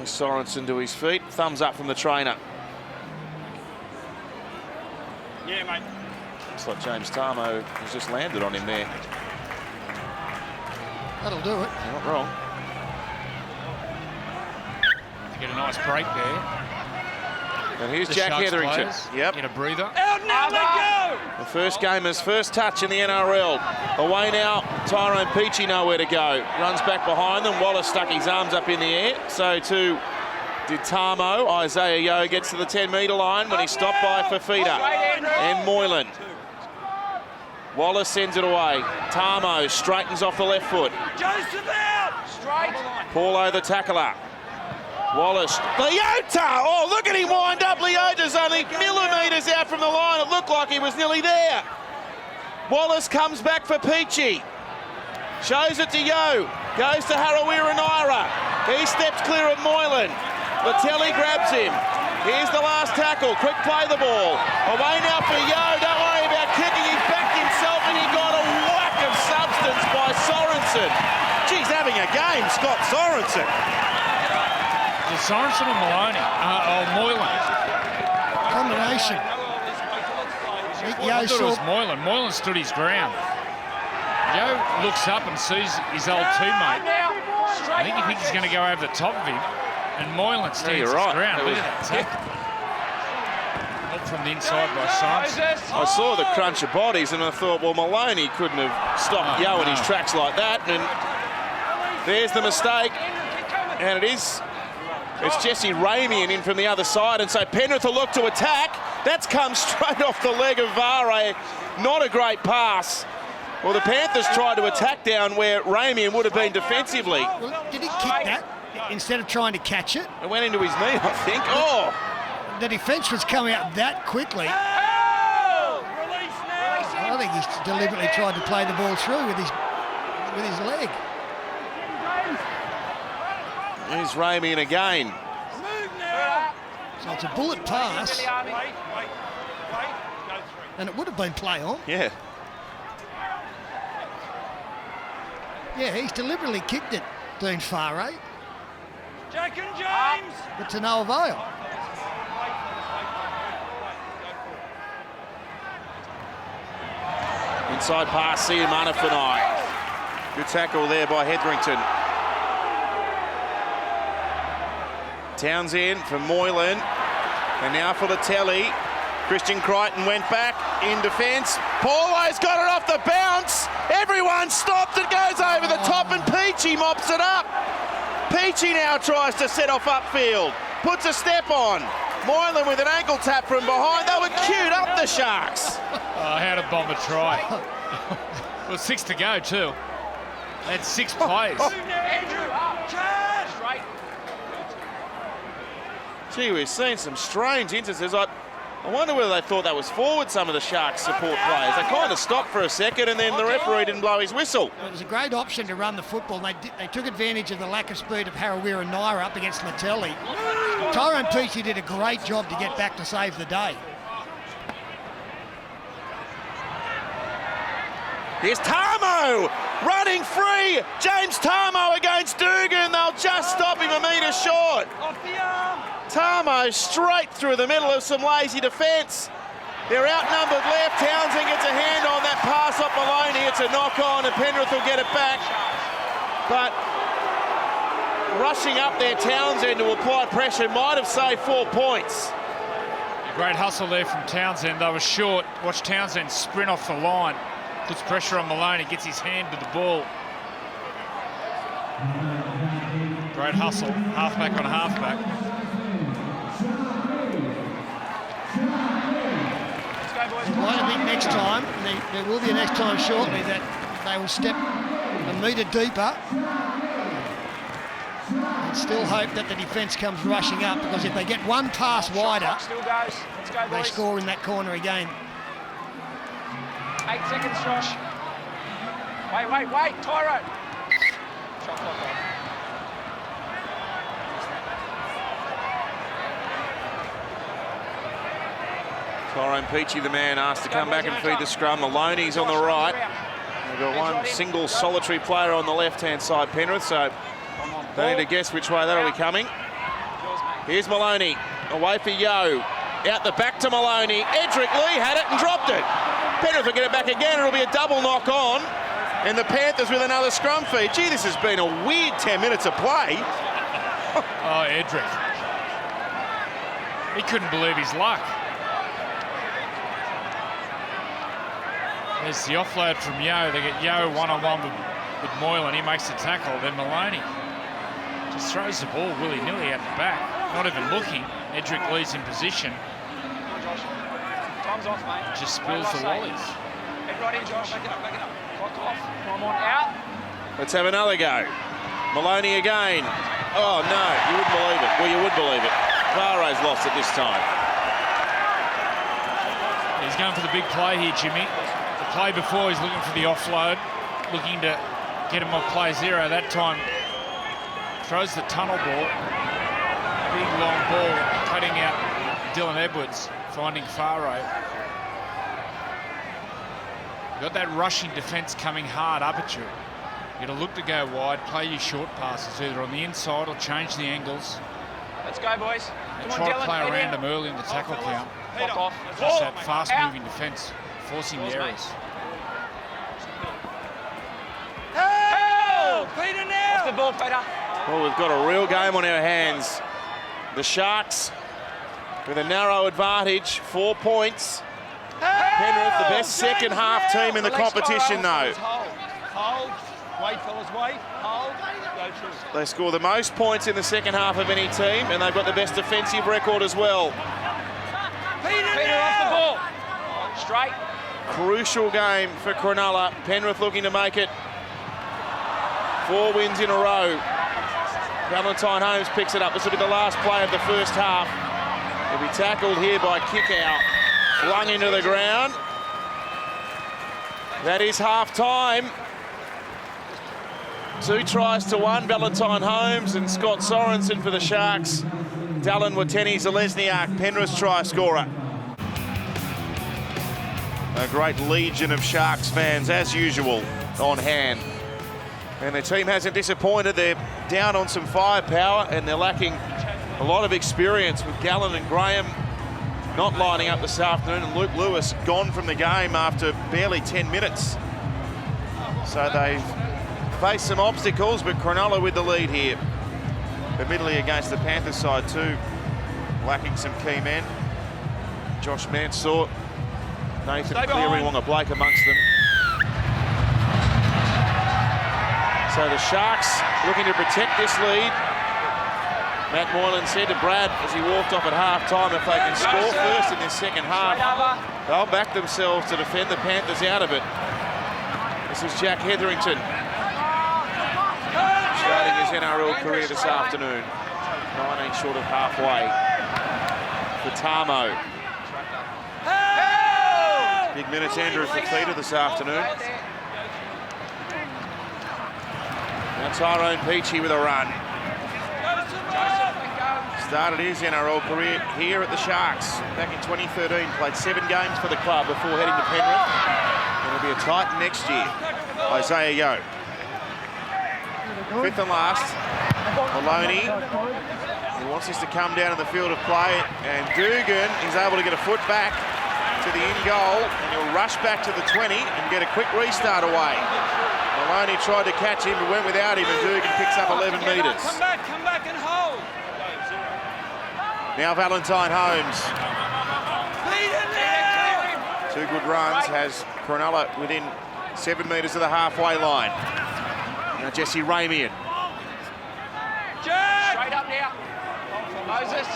Sorensen to his feet. Thumbs up from the trainer. Yeah, mate. Looks like James Tamo has just landed on him there. That'll do it. You're not wrong. Get a nice break there. And here's The Jack Sharks Hetherington. players Yep. Get a breather. Out now, they go. The first gamer's first touch in the NRL. Away now, Tyrone Peachy nowhere to go. Runs back behind them. Wallace stuck his arms up in the air. So too did Tamo. Isaiah Yeo gets to the 10-metre line when he's stopped by Fafita and Moylan. Wallace sends it away. Tarmo straightens off the left foot. Joseph out! Straight. Paulo the tackler. Wallace. Leota! Oh, look at him wind up. Leota's only millimetres out from the line. It looked like he was nearly there. Wallace comes back for Peachy. Shows it to Yo. Goes to Harawira-Naira. He steps clear of Moylan. Latelli grabs him. Here's the last tackle. Quick play the ball. Away now for Yo. Don't worry about kicking. He backed himself and he got a whack of substance by Sorensen. Geez, having a game, Scott Sorensen. Is it Sorensen or Maloney? Moylan. Combination. I thought it was Moylan. Moylan stood his ground. Yo looks up and sees his old teammate. I think he thinks he's going to go over the top of him. And Moylan stands his ground. Look at that tackle. Up from the inside by Sorensen. I saw the crunch of bodies and I thought, well, Maloney couldn't have stopped Yo in his tracks like that. And there's the mistake. And it's Jesse Ramian in from the other side. And so Penrith will look to attack. That's come straight off the leg of Vare. Not a great pass. Well, the Panthers tried to attack down where Ramian would have been defensively. Well, did he kick that instead of trying to catch it? It went into his knee, I think. Oh! The defence was coming up that quickly. I think he's deliberately tried to play the ball through with his leg. Here's Ramian again. So it's a bullet pass. And it would have been play on. Yeah. Yeah, he's deliberately kicked it, Dean Farray. Jack and James! But to no avail. Inside pass, Siamanafanai. Good tackle there by Hetherington. Townsend for Moylan. And now for Latelli. Christian Crichton went back in defence. Paulo's got it off the bounce. Everyone stopped. It goes over the top and Peachy mops it up. Peachy now tries to set off upfield. Puts a step on. Moylan with an ankle tap from behind. They were queued up, the Sharks. How to bomb a try. Well, 6 to go too. They had 6 plays. Gee, we've seen some strange instances. I wonder whether they thought that was forward, some of the Sharks support players. They kind of stopped for a second and then the referee didn't blow his whistle. It was a great option to run the football. They took advantage of the lack of speed of Harawira-Naira up against Latelli. Tyrone Peachy did a great job to get back to save the day. Here's Tarmo running free. James Tarmo against Dugan. They'll just stop him a metre short. Off the arm. Tarmo straight through the middle of some lazy defence. They're outnumbered left. Townsend gets a hand on that pass off Maloney. It's a knock on and Penrith will get it back. But rushing up there, Townsend to apply pressure might have saved 4 points. Great hustle there from Townsend. They were short. Watch Townsend sprint off the line. Puts pressure on Maloney, gets his hand to the ball. Great hustle, halfback on halfback. I think next time, there will be a next time shortly, that they will step a metre deeper and still hope that the defence comes rushing up, because if they get one pass wider, they score in that corner again. 8 seconds, Josh. Wait, Tyro. Shot clock on. Tyrone Peachy, the man, asked to come back and feed the scrum. Maloney's on the right. We've got one single solitary player on the left-hand side, Penrith, so they need to guess which way that'll be coming. Here's Maloney, away for Yo. Out the back to Maloney. Edric Lee had it and dropped it. Penrith will get it back again. It'll be a double knock on. And the Panthers with another scrum feed. Gee, this has been a weird 10 minutes of play. Oh, Edric. He couldn't believe his luck. There's the offload from Yo. They get Yo one-on-one with Moylan. He makes the tackle. Then Maloney just throws the ball willy-nilly out the back. Not even looking. Edric Lee's in position. Time's off, mate. Just spills the lollies. Head right in, Josh. Back it up, back it up. Clock off. Time on out. Let's have another go. Maloney again. Oh, no, you wouldn't believe it. Well, you would believe it. Varo's lost it this time. He's going for the big play here, Jimmy. The play before, he's looking for the offload, looking to get him off play zero. That time, throws the tunnel ball. Big long ball, cutting out Dylan Edwards, finding Faro. Got that rushing defence coming hard up at you. You've got to look to go wide, play your short passes, either on the inside or change the angles. Let's go, boys. And try to play around them early in the tackle count. Clock off. Just that fast-moving defence, forcing the errors. Peter now! Off the ball, Peter. Well, we've got a real game on our hands. The Sharks with a narrow advantage, 4 points. Penrith, the best second half team in the competition, though. Hold. Wait, fellas, wait. Hold. Go through. They score the most points in the second half of any team, and they've got the best defensive record as well. Peter off the ball. Straight. Crucial game for Cronulla. Penrith looking to make it 4 wins in a row. Valentine Holmes picks it up. This will be the last play of the first half. He'll be tackled here by Kickout. Flung into the ground. That is half time. 2 tries to 1. Valentine Holmes and Scott Sorensen for the Sharks. Dallin Watene-Zelezniak, Penrith's try scorer. A great legion of Sharks fans, as usual, on hand. And the team hasn't disappointed. They're down on some firepower and they're lacking a lot of experience, with Gallen and Graham not lining up this afternoon, and Luke Lewis gone from the game after barely 10 minutes. So they've faced some obstacles, but Cronulla with the lead here. Admittedly against the Panthers side too, lacking some key men. Josh Mansour, Nathan Cleary-Wonga-Blake amongst them. So the Sharks looking to protect this lead. Matt Moylan said to Brad as he walked off at half-time, if they can score first in this second half, they'll back themselves to defend the Panthers out of it. This is Jack Hetherington, starting his NRL career this afternoon. 19 short of halfway for Tamo. Big minutes Andrew Fafita this afternoon. Now Tyrone Peachey with a run. Started his NRL career here at the Sharks back in 2013. Played 7 games for the club before heading to Penrith. And it'll be a Titan next year. Isaiah Yeo. 5th and last. Maloney. He wants this to come down in the field of play. And Dugan is able to get a foot back to the in goal. And he'll rush back to the 20 and get a quick restart away. Maloney tried to catch him but went without him, and Dugan picks up 11 metres. Come back and hold. Now Valentine Holmes. 2 good runs has Cronulla within 7 metres of the halfway line. Now Jesse Ramian. Straight up now. Moses.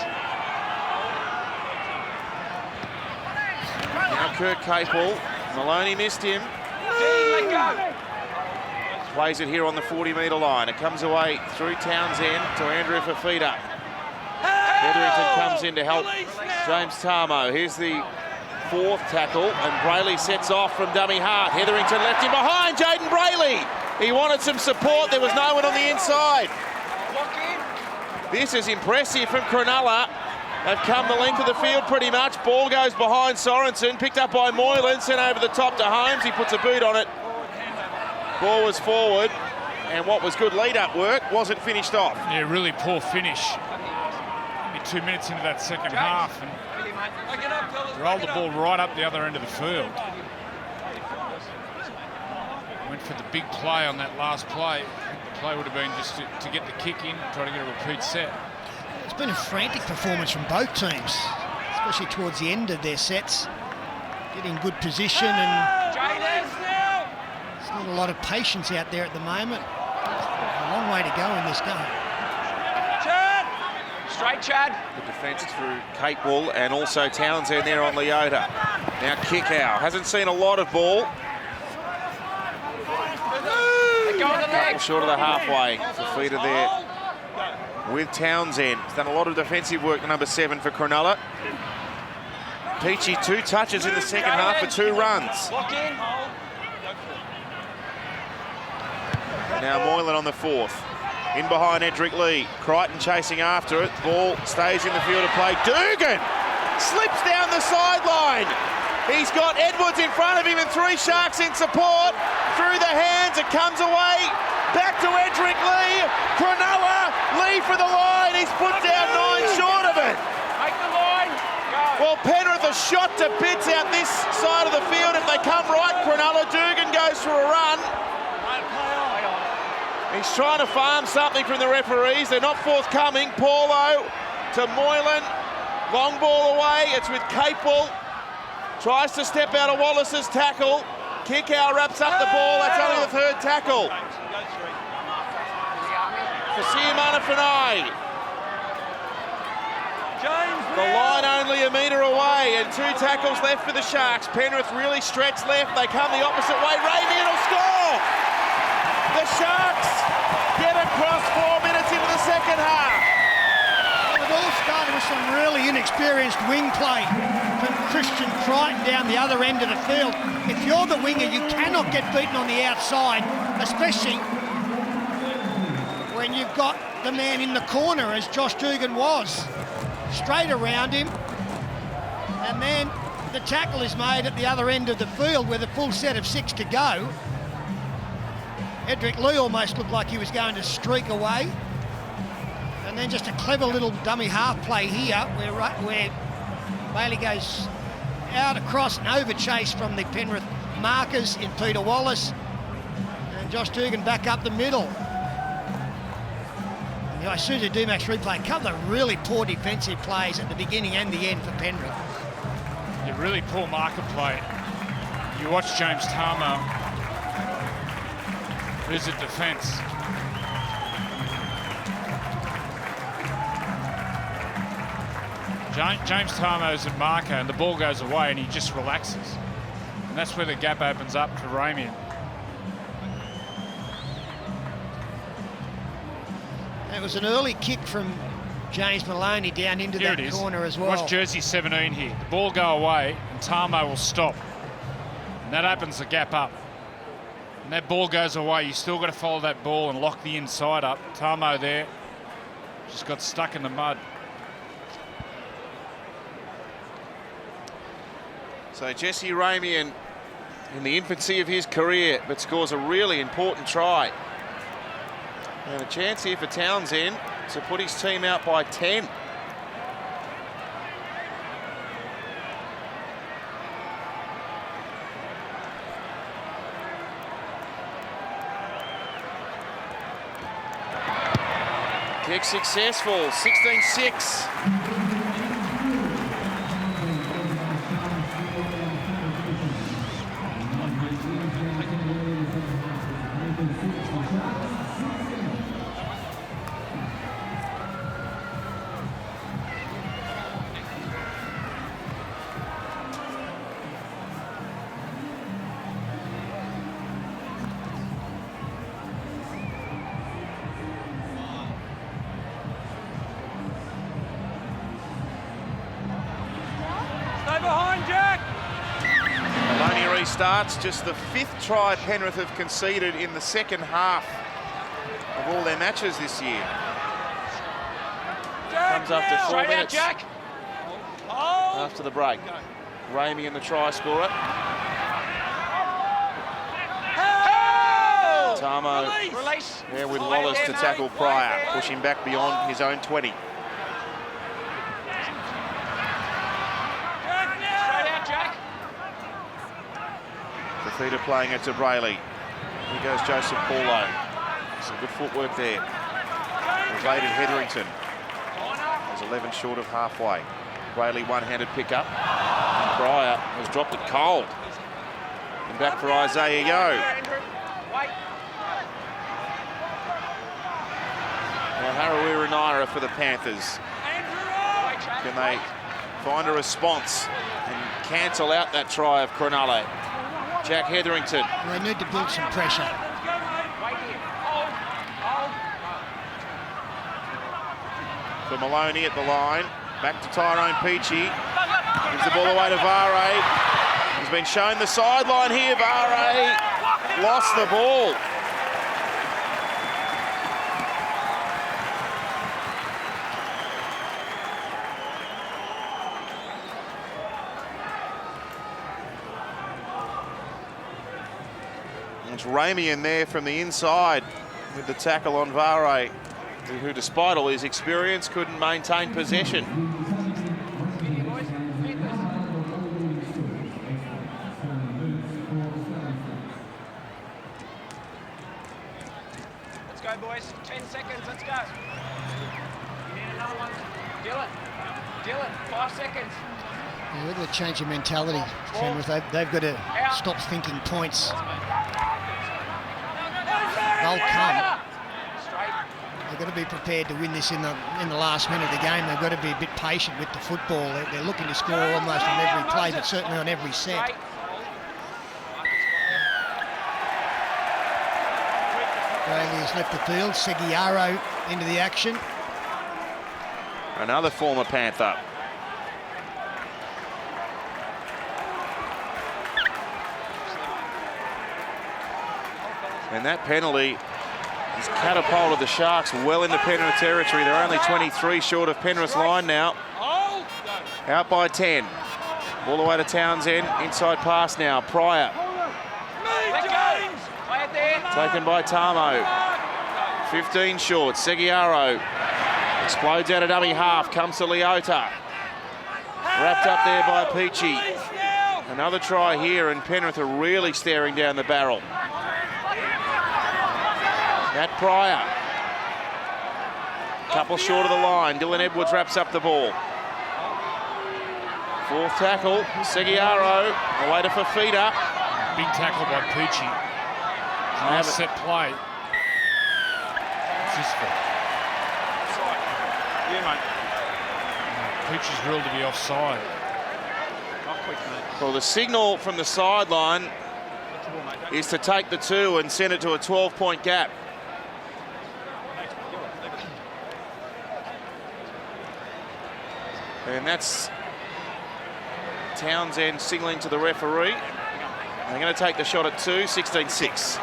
Now Kurt Capel. Maloney missed him. Let go. Plays it here on the 40-metre line. It comes away through Townsend to Andrew Fafita. Hetherington comes in to help James Tamo. Here's the 4th tackle, and Brayley sets off from dummy half. Hetherington left him behind. Jaden Brayley. He wanted some support. There was no one on the inside. This is impressive from Cronulla. They've come the length of the field pretty much. Ball goes behind Sorensen, picked up by Moylan, sent over the top to Holmes. He puts a boot on it. Ball was forward, and what was good lead-up work wasn't finished off. Yeah, really poor finish. Only 2 minutes into that second half, and rolled the ball right up the other end of the field. Went for the big play on that last play. The play would have been just to get the kick in, try to get a repeat set. It's been a frantic performance from both teams, especially towards the end of their sets. Getting good position, and there's not a lot of patience out there at the moment. A long way to go in this game. Straight, Chad. The defence through Capewell and also Townsend there on Leota. Now Kickow hasn't seen a lot of ball. Couple short of the halfway. The feeder there with Townsend. He's done a lot of defensive work, the number 7 for Cronulla. Peachy 2 touches in the second half for 2 runs. Lock in. Now Moylan on the 4th. In behind Edric Lee. Crichton chasing after it. Ball stays in the field of play. Dugan slips down the sideline. He's got Edwards in front of him and 3 Sharks in support. Through the hands, it comes away. Back to Edric Lee. Cronulla, Lee for the line. He's put down 9 short of it. Make the line. Go. Well, Penrith are shot to bits out this side of the field. If they come right, Cronulla, Dugan goes for a run. He's trying to farm something from the referees. They're not forthcoming. Paulo to Moylan. Long ball away. It's with Capewell. Tries to step out of Wallace's tackle. Kickow wraps up the ball. That's only the 3rd tackle. Fasir Manafanai. The line only a metre away and 2 tackles left for the Sharks. Penrith really stretched left. They come the opposite way. Ramian will score. The Sharks get across 4 minutes into the second half. Well, it all started with some really inexperienced wing play from Christian Crichton down the other end of the field. If you're the winger, you cannot get beaten on the outside, especially when you've got the man in the corner, as Josh Dugan was. Straight around him, and then the tackle is made at the other end of the field with a full set of 6 to go. Edric Lee almost looked like he was going to streak away. And then just a clever little dummy half play here where Bailey goes out across an over chase from the Penrith markers in Peter Wallace. And Josh Dugan back up the middle. And I see the D-Max replay, a couple of really poor defensive plays at the beginning and the end for Penrith. Yeah, really poor marker play. You watch James Tarmo. There's a defence. James Tarmo's at marker and the ball goes away and he just relaxes. And that's where the gap opens up to Ramian. It was an early kick from James Maloney down into Here that corner as well. Watch jersey 17 here. The ball go away and Tarmo will stop. And that opens the gap up. And that ball goes away. You still got to follow that ball and lock the inside up. Tarmo there just got stuck in the mud. So Jesse Ramian in the infancy of his career, but scores a really important try. And a chance here for Townsend to put his team out by 10. Kick successful, 16-6. Starts just the 5th try Penrith have conceded in the second half of all their matches this year. Comes after 4 minutes after the break. Ramey and the try scorer. Tarmo there with Wallace to tackle Pryor, push him back beyond his own 20. Feeder playing it to Brayley. Here goes Joseph Paulo. Some good footwork there. Evaded Hetherington. There's 11 short of halfway. Brayley one-handed pickup. Pryor has dropped it cold. And back for Isaiah Yeo. Now Harawira Naira for the Panthers. Can they find a response and cancel out that try of Cronulla? Jack Hetherington. They need to build some pressure. For Maloney at the line. Back to Tyrone Peachey. Gives the ball away to Vare. He's been shown the sideline here. Vare lost the ball. It's Ramey in there from the inside with the tackle on Vare, who despite all his experience couldn't maintain possession. Let's go, boys. 10 seconds, let's go. You need another one. Dylan, 5 seconds. Yeah, they've got to change their mentality, Penrith. They've got to stop thinking points. They'll come. They've got to be prepared to win this in the last minute of the game. They've got to be a bit patient with the football. They're looking to score almost on every play, but certainly on every set. Bradley has left the field. Seguiaro into the action. Another former Panther. And that penalty has catapulted the Sharks well into Penrith territory. They're only 23 short of Penrith's line now. Out by 10. All the way to Townsend. Inside pass now. Pryor. Taken by Tamo. 15 short. Seguiaro explodes out of dummy half. Comes to Leota. Wrapped up there by Peachey. Another try here, and Penrith are really staring down the barrel. Matt Pryor. Couple short of the line. Dylan Edwards wraps up the ball. Fourth tackle. Seguiaro away to Fafita. Big tackle by Peachey. Nice set play. What's this for? Yeah, mate. Peachey's ruled to be offside. Not quick, mate. Well, the signal from the sideline is to take the 2 and send it to a 12-point gap. And that's Townsend signaling to the referee. They're going to take the shot at 2, 16-6.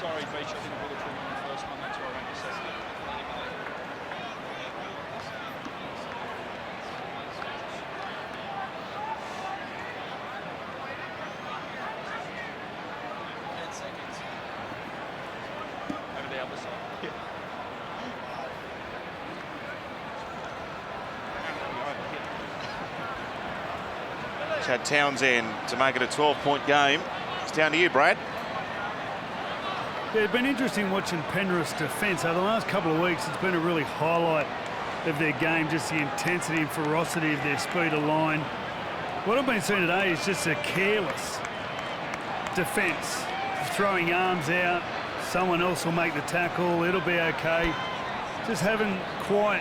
Sorry, Beach, I didn't pull the trigger on the first one. That's why I went to second. Over the other side. Yeah. It's had Townsend to make it a 12-point game. It's down to you, Brad. Yeah, it's been interesting watching Penrith's defence. Over the last couple of weeks, it's been a really highlight of their game, just the intensity and ferocity of their speed of line. What I've been seeing today is just a careless defence. Throwing arms out, someone else will make the tackle, it'll be okay. Just haven't quite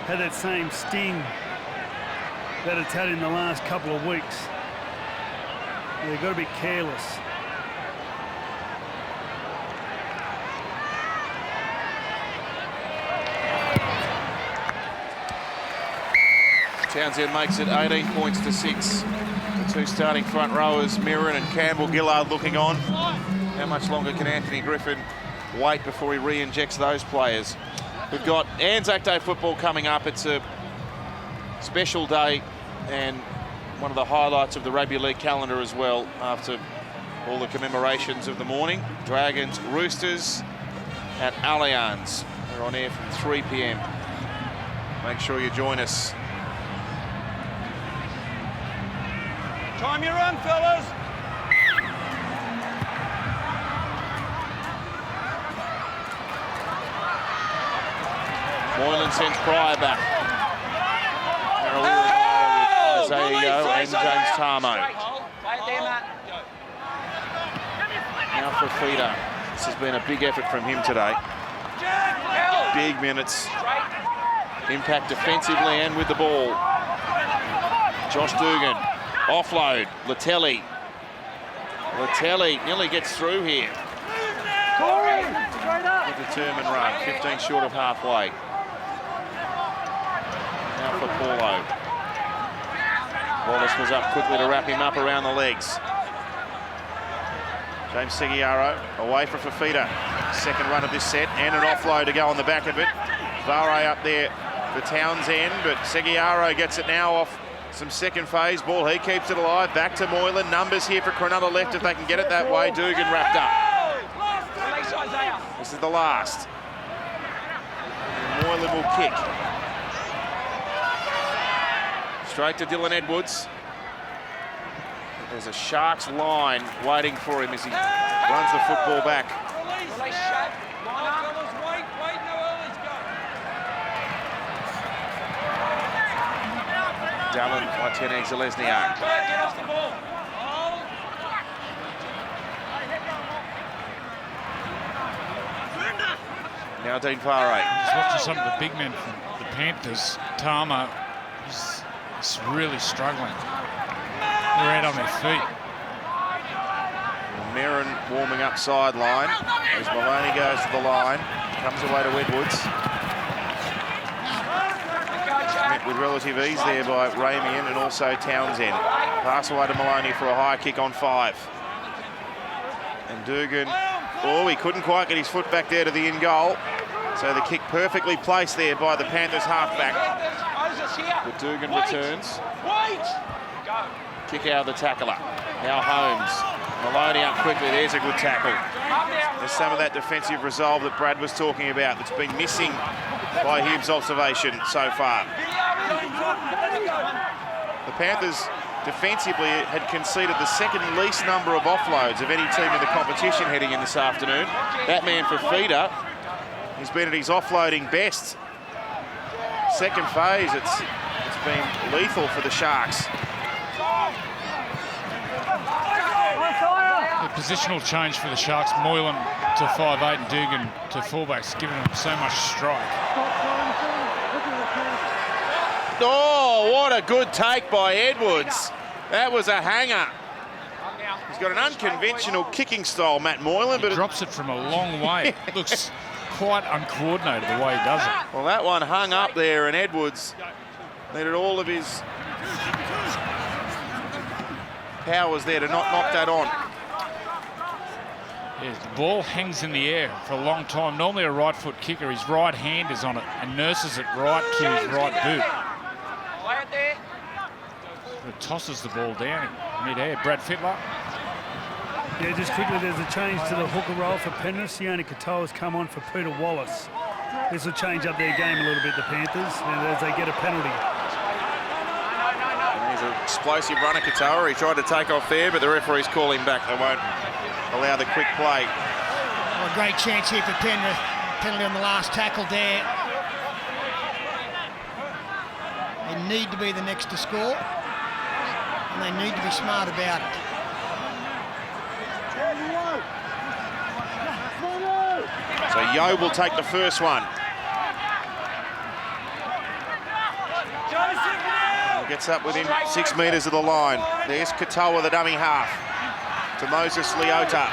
had that same sting that it's had in the last couple of weeks. They've got to be careless. Townsend makes it 18 points to 6. The 2 starting front rowers, Mirren and Campbell-Gillard, looking on. How much longer can Anthony Griffin wait before he re-injects those players? We've got Anzac Day football coming up. It's a special day and one of the highlights of the Rugby League calendar as well, after all the commemorations of the morning. Dragons, Roosters at Allianz. We're on air from 3 p.m. Make sure you join us. Time you run, fellas. Moylan sends Pryor back. With Zaio and James Tamo. Fafita. This has been a big effort from him today. Big minutes. Impact defensively and with the ball. Josh Dugan. Offload. Latelli. Latelli nearly gets through here. A determined run. 15 short of halfway. Now for Paulo. Wallace was up quickly to wrap him up around the legs. James Seguiaro away for Fafita. Second run of this set and an offload to go on the back of it. Vare up there for Townsend, but Seguiaro gets it now off some second phase ball. He keeps it alive. Back to Moylan. Numbers here for Cronulla left if they can get it that way. Dugan wrapped up. This is the last. Moylan will kick. Straight to Dylan Edwards. There's a Sharks line waiting for him as he runs the football back. Dallin, Waitene-Zelezniak. Now Dean Vare. Just watching some of the big men from the Panthers. Tama, he's really struggling. They're out on their feet. Merrin warming up sideline as Maloney goes to the line. Comes away to Edwards. Met with relative ease there by Ramian and also Townsend. Pass away to Maloney for a high kick on 5. And Dugan, oh, he couldn't quite get his foot back there to the in goal. So the kick perfectly placed there by the Panthers halfback. But Dugan returns. Kick out of the tackler. Now Holmes. Maloney up quickly. There's a good tackle. There's some of that defensive resolve that Brad was talking about that's been missing by Hube's observation so far. The Panthers defensively had conceded the second least number of offloads of any team in the competition heading in this afternoon. That man Fafita has been at his offloading best. Second phase, it's been lethal for the Sharks. The positional change for the Sharks, Moylan to 5'8" and Dugan to fullbacks, giving them so much strike. Oh, what a good take by Edwards. That was a hanger. He's got an unconventional kicking style, Matt Moylan, but he drops it from a long way. It looks quite uncoordinated the way he does it. Well, that one hung up there, and Edwards needed all of his powers there to not knock that on. Yes, the ball hangs in the air for a long time. Normally a right foot kicker, his right hand is on it and nurses it right to his right boot. It tosses the ball down in mid-air. Brad Fittler. Yeah, just quickly, there's a change to the hooker role for Penrith. Sione Katoa's come on for Peter Wallace. This will change up their game a little bit, the Panthers, and as they get a penalty. He's an explosive runner, Katoa. He tried to take off there, but the referees call him back. They won't allow the quick play. Well, a great chance here for Penrith. Penalty on the last tackle there. They need to be the next to score, and they need to be smart about it. So Yo will take the first one. Gets up within 6 metres of the line. There's Katoa, the dummy half, to Moses Leota.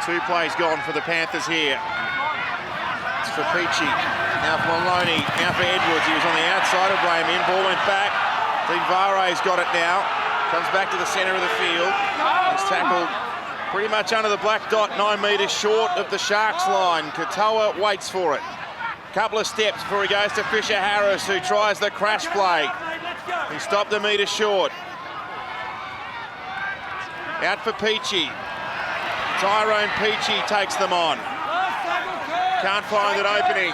2 plays gone for the Panthers here. It's for Peachy. Now for Maloney. Now for Edwards. He was on the outside of Ramian. Ball went back. Dean Vare's got it now. Comes back to the centre of the field. He's tackled pretty much under the black dot, 9 metres short of the Sharks line. Katoa waits for it. Couple of steps before he goes to Fisher Harris, who tries the crash play. He stopped a metre short. Out for Peachy. Tyrone Peachy takes them on. Can't find an opening.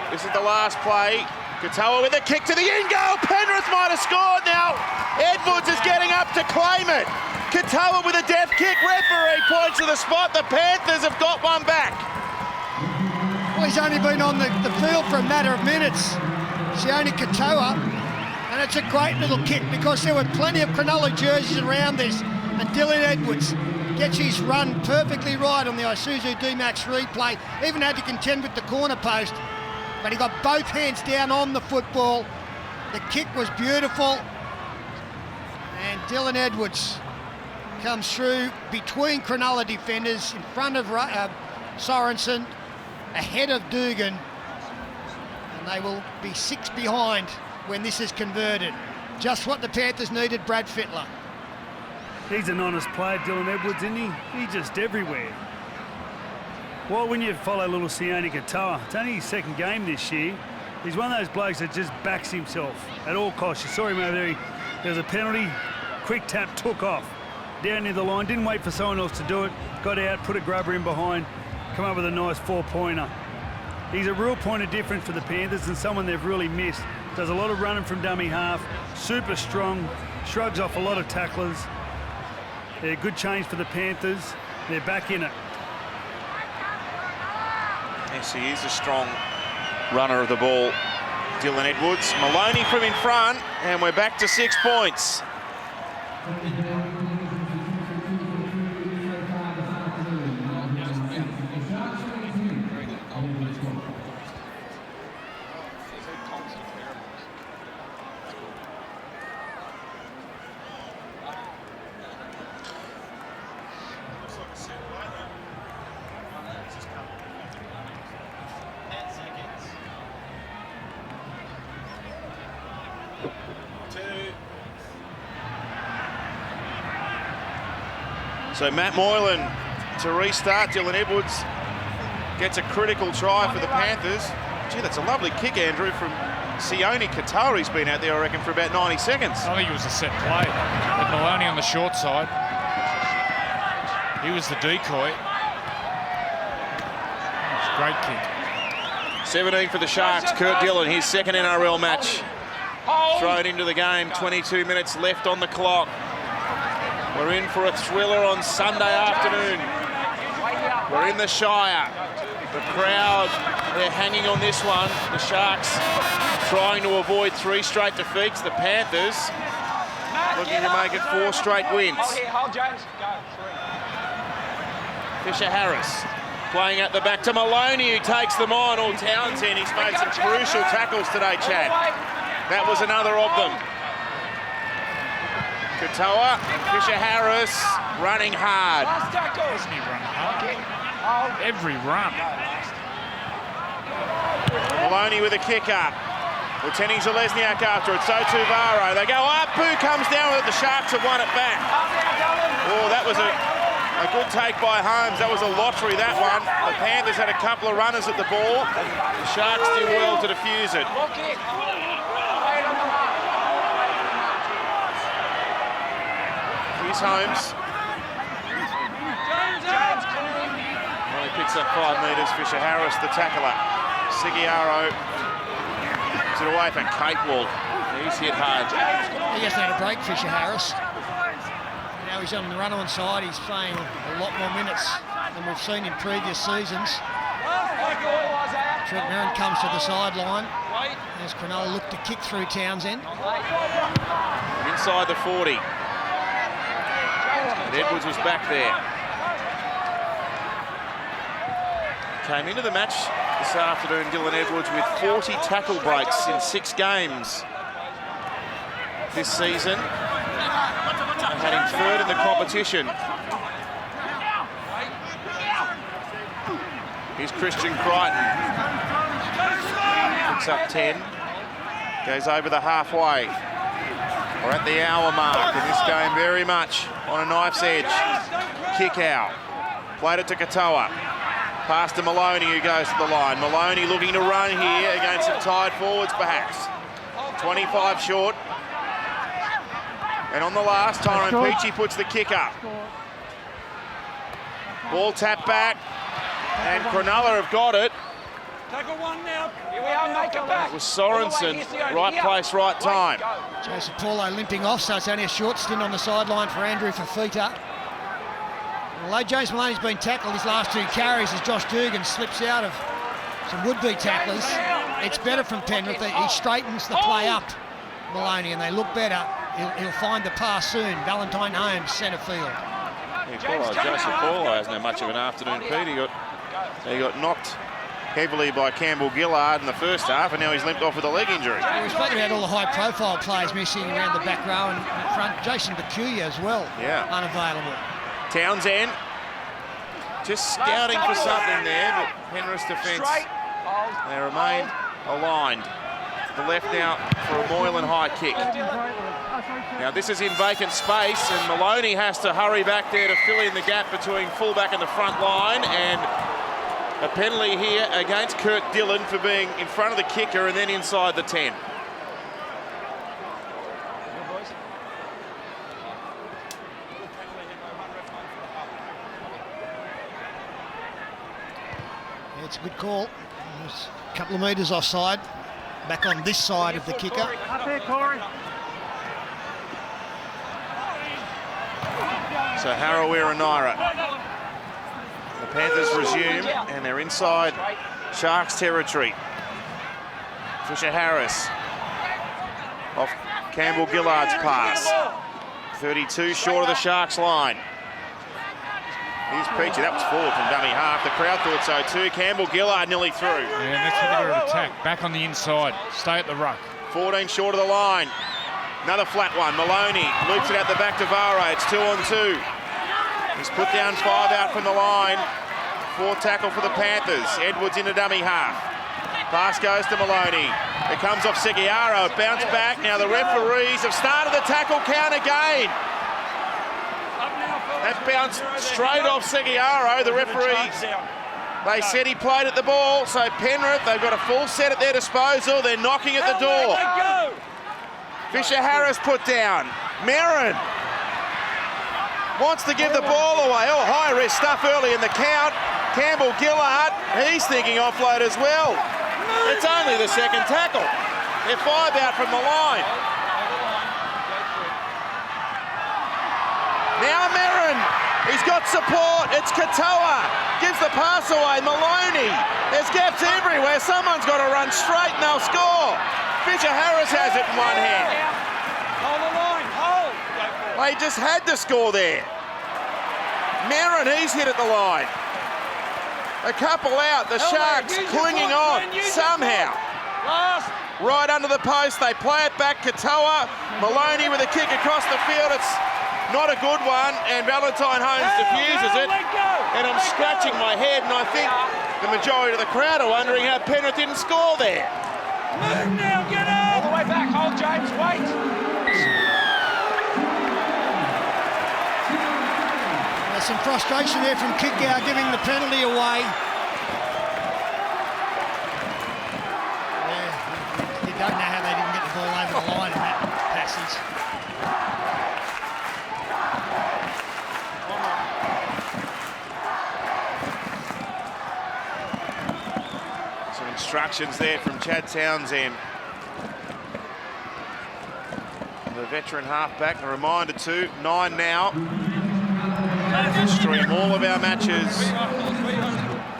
This is the last play. Katoa with a kick to the in goal. Penrith might have scored now. Edwards is getting up to claim it. Katoa with a death kick. Referee points to the spot. The Panthers have got one back. Well, he's only been on the field for a matter of minutes. Sione Katoa, and it's a great little kick because there were plenty of Cronulla jerseys around this. And Dylan Edwards gets his run perfectly right on the Isuzu D-Max replay. Even had to contend with the corner post, but he got both hands down on the football. The kick was beautiful. And Dylan Edwards comes through between Cronulla defenders in front of Sorensen, ahead of Dugan. And they will be 6 behind when this is converted. Just what the Panthers needed, Brad Fittler. He's an honest player, Dylan Edwards, isn't he? He's just everywhere. Why wouldn't you follow little Sione Katoa? It's only his second game this year. He's one of those blokes that just backs himself at all costs. You saw him over there. There was a penalty, quick tap, took off. Down near the line, didn't wait for someone else to do it. Got out, put a grubber in behind, come up with a nice 4-pointer. He's a real point of difference for the Panthers and someone they've really missed. Does a lot of running from dummy half, super strong, shrugs off a lot of tacklers. They're a good change for the Panthers. They're back in it. Yes, he is a strong runner of the ball, Dylan Edwards. Maloney from in front, and we're back to 6 points. So Matt Moylan to restart. Dylan Edwards gets a critical try for the Panthers. Gee, that's a lovely kick, Andrew, from Sione Katoa. He's been out there, I reckon, for about 90 seconds. I think it was a set play. But Maloney on the short side. He was the decoy. It's a great kick. 17 for the Sharks. Kurt Dillon, his second NRL match. Thrown into the game. 22 minutes left on the clock. We're in for a thriller on Sunday afternoon. We're in the Shire. The crowd, they're hanging on this one. The Sharks trying to avoid 3 straight defeats. The Panthers looking to make it 4 straight wins. Fisher Harris playing at the back to Maloney, who takes them on. All Townsend, he's made some crucial tackles today, Chad. That was another of them. Katoa, Fisher Harris running hard. Doesn't he run hard? Every run. Maloney with a kick up. Lieutenant Zalesniak after it. So too Varo. They go up. Boo comes down with it. The Sharks have won it back. Oh, that was a good take by Holmes. That was a lottery, that one. The Panthers had a couple of runners at the ball. The Sharks did well to defuse it. Here's Holmes. Only picks up 5 metres. Fisher Harris, the tackler. Sigiaro gives it away for Capewell. He's hit hard. He just had a break, Fisher Harris. Now he's on the run-on side. He's playing a lot more minutes than we've seen in previous seasons. Trent Merrin comes to the sideline as Cronulla look to kick through Townsend. Inside the 40. And Edwards was back there. Came into the match this afternoon, Dylan Edwards, with 40 tackle breaks in 6 games this season. And had him 3rd in the competition. Here's Christian Crichton. Picks up 10. Goes over the halfway. We're at the hour mark in this game, very much on a knife's edge. Kick out. Played it to Katoa. Pass to Maloney, who goes to the line. Maloney looking to run here against some tied forwards, perhaps. 25 short. And on the last, Tyrone Peachey puts the kick up. Ball tapped back. And Cronulla have got it. Tackle one now. Here we are, make it back. It was Sorensen, right place, right time. Joseph Paulo limping off, so it's only a short stint on the sideline for Andrew Fafita. Although James Maloney's been tackled his last 2 carries as Josh Dugan slips out of some would-be tacklers, it's better from Penrith. He straightens the play up, Maloney, and they look better. He'll find the pass soon. Valentine Holmes, centre field. Yeah, Joseph Paulo hasn't had much of an afternoon, Pete. He got knocked heavily by Campbell Gillard in the first half, and now he's limped off with a leg injury. Well, we've spoken about all the high-profile players missing around the back row and in front. Jason Bakuya as well, unavailable. Townsend just scouting for something there, but Penrith's defence, they remain aligned. The left now for a Moylan high kick. Now this is in vacant space, and Maloney has to hurry back there to fill in the gap between fullback and the front line, and a penalty here against Kurt Dillon for being in front of the kicker and then inside the 10. Yeah, it's a good call. It's a couple of metres offside. Back on this side of the kicker. Up there, Corey. So Harawira Naira. The Panthers resume, and they're inside Sharks territory. Fisher Harris off Campbell Gillard's pass. 32 short of the Sharks line. Here's Peachy. That was forward from dummy half. The crowd thought so too. Campbell Gillard nearly through. Yeah, that's what they've got to attack. Back on the inside. Stay at the ruck. 14 short of the line. Another flat one. Maloney loops it out the back to Vara. It's 2 on 2. He's put down 5 out from the line. 4 tackle for the Panthers. Edwards into dummy half. Pass goes to Maloney. It comes off Seguiaro. Bounce back. Now the referees have started the tackle count again. That bounced straight off Seguiaro. The referees, they said he played at the ball. So Penrith, they've got a full set at their disposal. They're knocking at the door. Fisher Harris put down. Merrin wants to give the ball away. Oh, high risk stuff early in the count. Campbell Gillard, he's thinking offload as well. It's only the second tackle. They're 5 out from the line. Now Merrin, he's got support. It's Katoa, gives the pass away. Maloney, there's gaps everywhere. Someone's got to run straight and they'll score. Fisher Harris has it in one hand. Hold the line, hold. They just had to score there. Merrin, he's hit at the line. A couple out, the Sharks clinging on somehow. Right under the post, they play it back. Katoa, Maloney with a kick across the field. It's not a good one, and Valentine Holmes diffuses it. And I'm scratching my head, and I think the majority of the crowd are wondering how Penrith didn't score there. Move now, get up! All the way back, hold James, wait. There's some frustration there from Kikau giving the penalty away. Yeah, you don't know how they didn't get the ball over the line in that passage. Some instructions there from Chad Townsend, the veteran halfback. A reminder too, 9 now. Stream all of our matches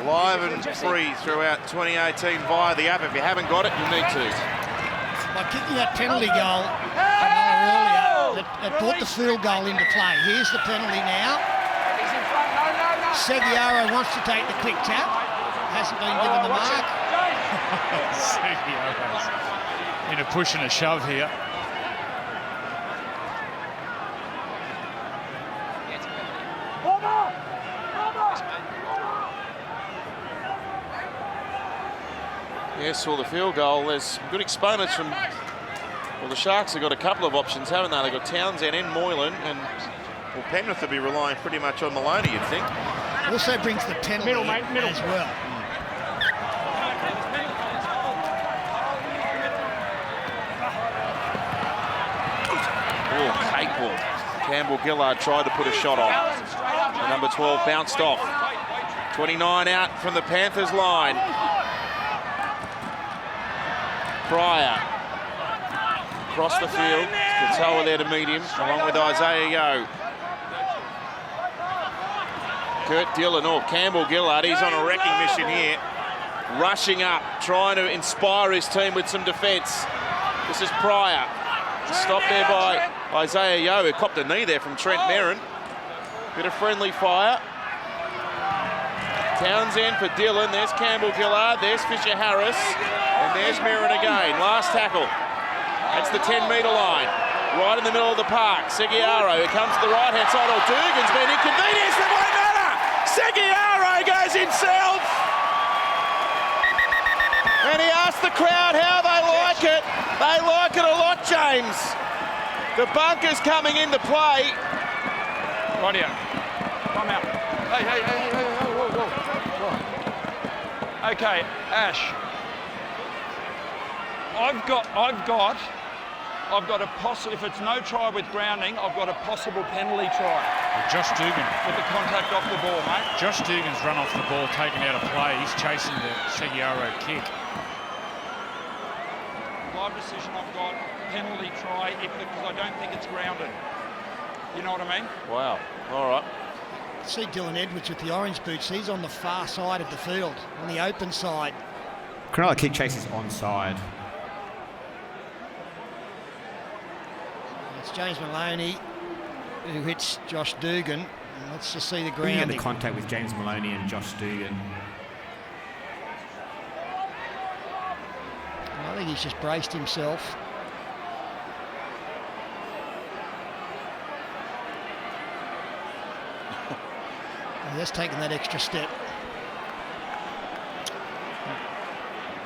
live and free throughout 2018 via the app. If you haven't got it, you need to. By kicking that penalty goal earlier, it brought the field goal into play. Here's the penalty now. Seguiaro wants to take the quick tap. Hasn't been given the mark. Seguiaro's in a push and a shove here. Yes, well, the field goal, there's good exponents from, well, the Sharks have got a couple of options, haven't they? They've got Townsend and Moylan, and well, Penrith will be relying pretty much on Maloney, you'd think. Also brings the penalty as well. Oh, cakewalk. Campbell Gillard tried to put a shot on. The number 12 bounced off. 29 out from the Panthers line. Pryor across the field. Katoa there to meet him, along with Isaiah Yeo. Kurt Dillon, or Campbell Gillard, he's on a wrecking mission here. Rushing up, trying to inspire his team with some defence. This is Pryor. Stopped there by Isaiah Yeo, who copped a knee there from Trent Merrin. Bit of friendly fire. Townsend for Dillon. There's Campbell-Gillard. There's Fisher-Harris. And there's Merrin again. Last tackle. That's the 10-metre line. Right in the middle of the park. Seguiaro, who comes to the right-hand side. Oh, Dugan's been inconvenienced. It won't matter. Seguiaro goes himself. And he asked the crowd how they like it. They like it a lot, James. The bunker's coming into play. Right here. Come out. Hey, whoa. Okay, Ash. I've got a possible, if it's no try with grounding, I've got a possible penalty try. Well, Josh Dugan. With the contact off the ball, mate. Josh Dugan's run off the ball, taken out of play. He's chasing the Seguiaro kick. Live decision, I've got penalty try because I don't think it's grounded. You know what I mean? Wow. All right. See Dylan Edwards with the orange boots. He's on the far side of the field, on the open side. Cronulla kick chase is onside. It's James Maloney who hits Josh Dugan. And let's just see the Looking at grounding. the contact with James Maloney and Josh Dugan. I think he's just braced himself. He has taken that extra step.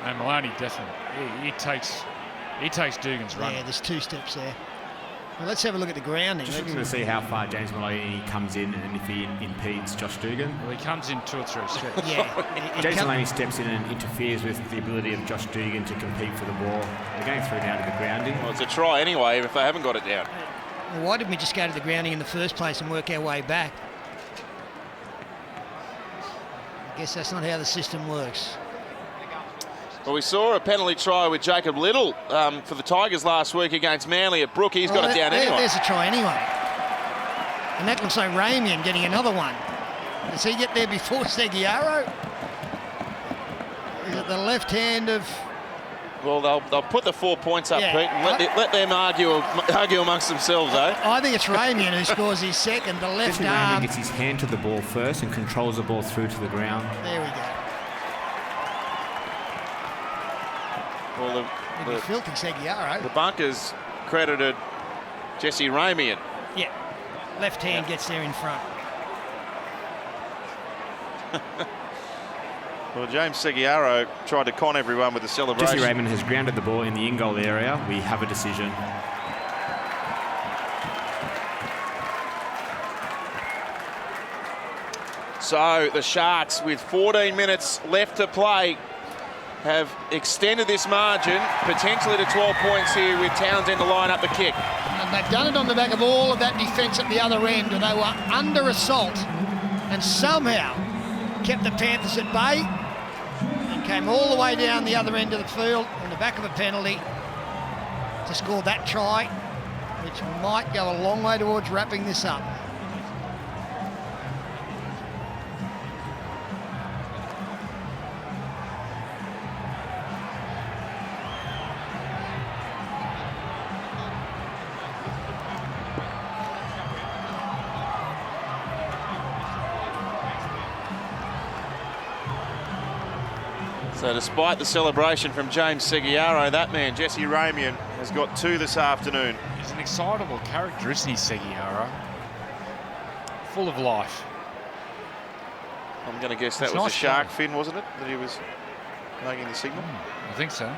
And Maloney definitely, he takes Dugan's run. Yeah, there's 2 steps there. Well, let's have a look at the grounding. Just looking to see how far James Maloney comes in and if he impedes Josh Dugan. Well, he comes in 2 or 3 steps. Yeah. James Maloney steps in and interferes with the ability of Josh Dugan to compete for the ball. They're going through now to the grounding. Well, it's a try anyway if they haven't got it down. Well, why didn't we just go to the grounding in the first place and work our way back? I guess that's not how the system works. Well, we saw a penalty try with Jacob Little for the Tigers last week against Manly at Brook. He's got it down anyway. There's a try anyway. And that looks like Ramian getting another one. Does he get there before Seguiaro? Is it the left hand of... Well, they'll put the 4 points up, Yeah. Pete, and let them argue amongst themselves, eh? I think it's Ramian who scores his second. The left Jesse arm. Ramian gets his hand to the ball first and controls the ball through to the ground. There we go. Well, He'd be filthy Seguiaro. the bunkers credited Jesse Ramian. Yeah. Left hand gets there in front. Well, James Seguiaro tried to con everyone with the celebration. Jesse Raymond has grounded the ball in the in-goal area. We have a decision. So the Sharks, with 14 minutes left to play, have extended this margin potentially to 12 points here with Townsend to line up the kick. And they've done it on the back of all of that defence at the other end, and they were under assault and somehow kept the Panthers at bay and came all the way down the other end of the field on the back of a penalty to score that try, which might go a long way towards wrapping this up. So despite the celebration from James Seguiaro, that man, Jesse Ramian, has got 2 this afternoon. He's an excitable character, isn't he, Seguiaro? Full of life. I'm going to guess that It's was nice a shark play. fin, wasn't it, that he was making the signal? I think so.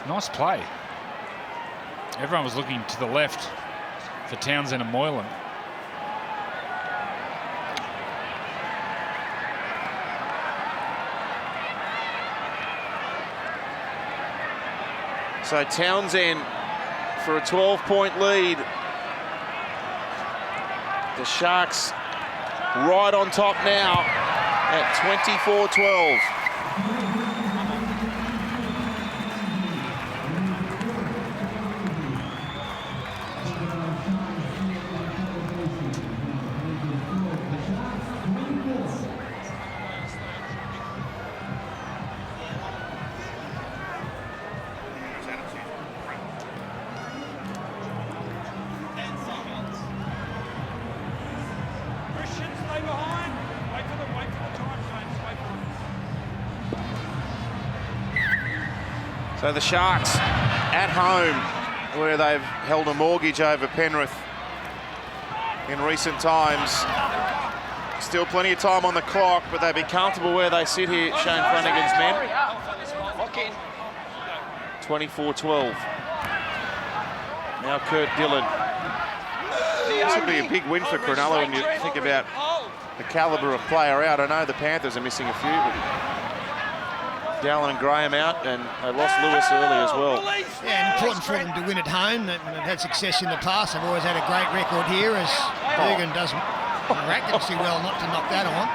Nice play. Everyone was looking to the left for Townsend and Moylan. So Townsend for a 12-point lead. The Sharks right on top now at 24-12. So the Sharks at home, where they've held a mortgage over Penrith in recent times. Still plenty of time on the clock, but they'd be comfortable where they sit here, Shane Flanagan's men. 24-12. Now Kurt Dillon. This would be a big win for Cronulla when you think about the calibre of player out. I know the Panthers are missing a few, but Dallin and Graham out, and they lost Lewis early as well. Yeah, important for them to win at home. They've had success in the past. They've always had a great record here, as Dugan does miraculously well not to knock that on.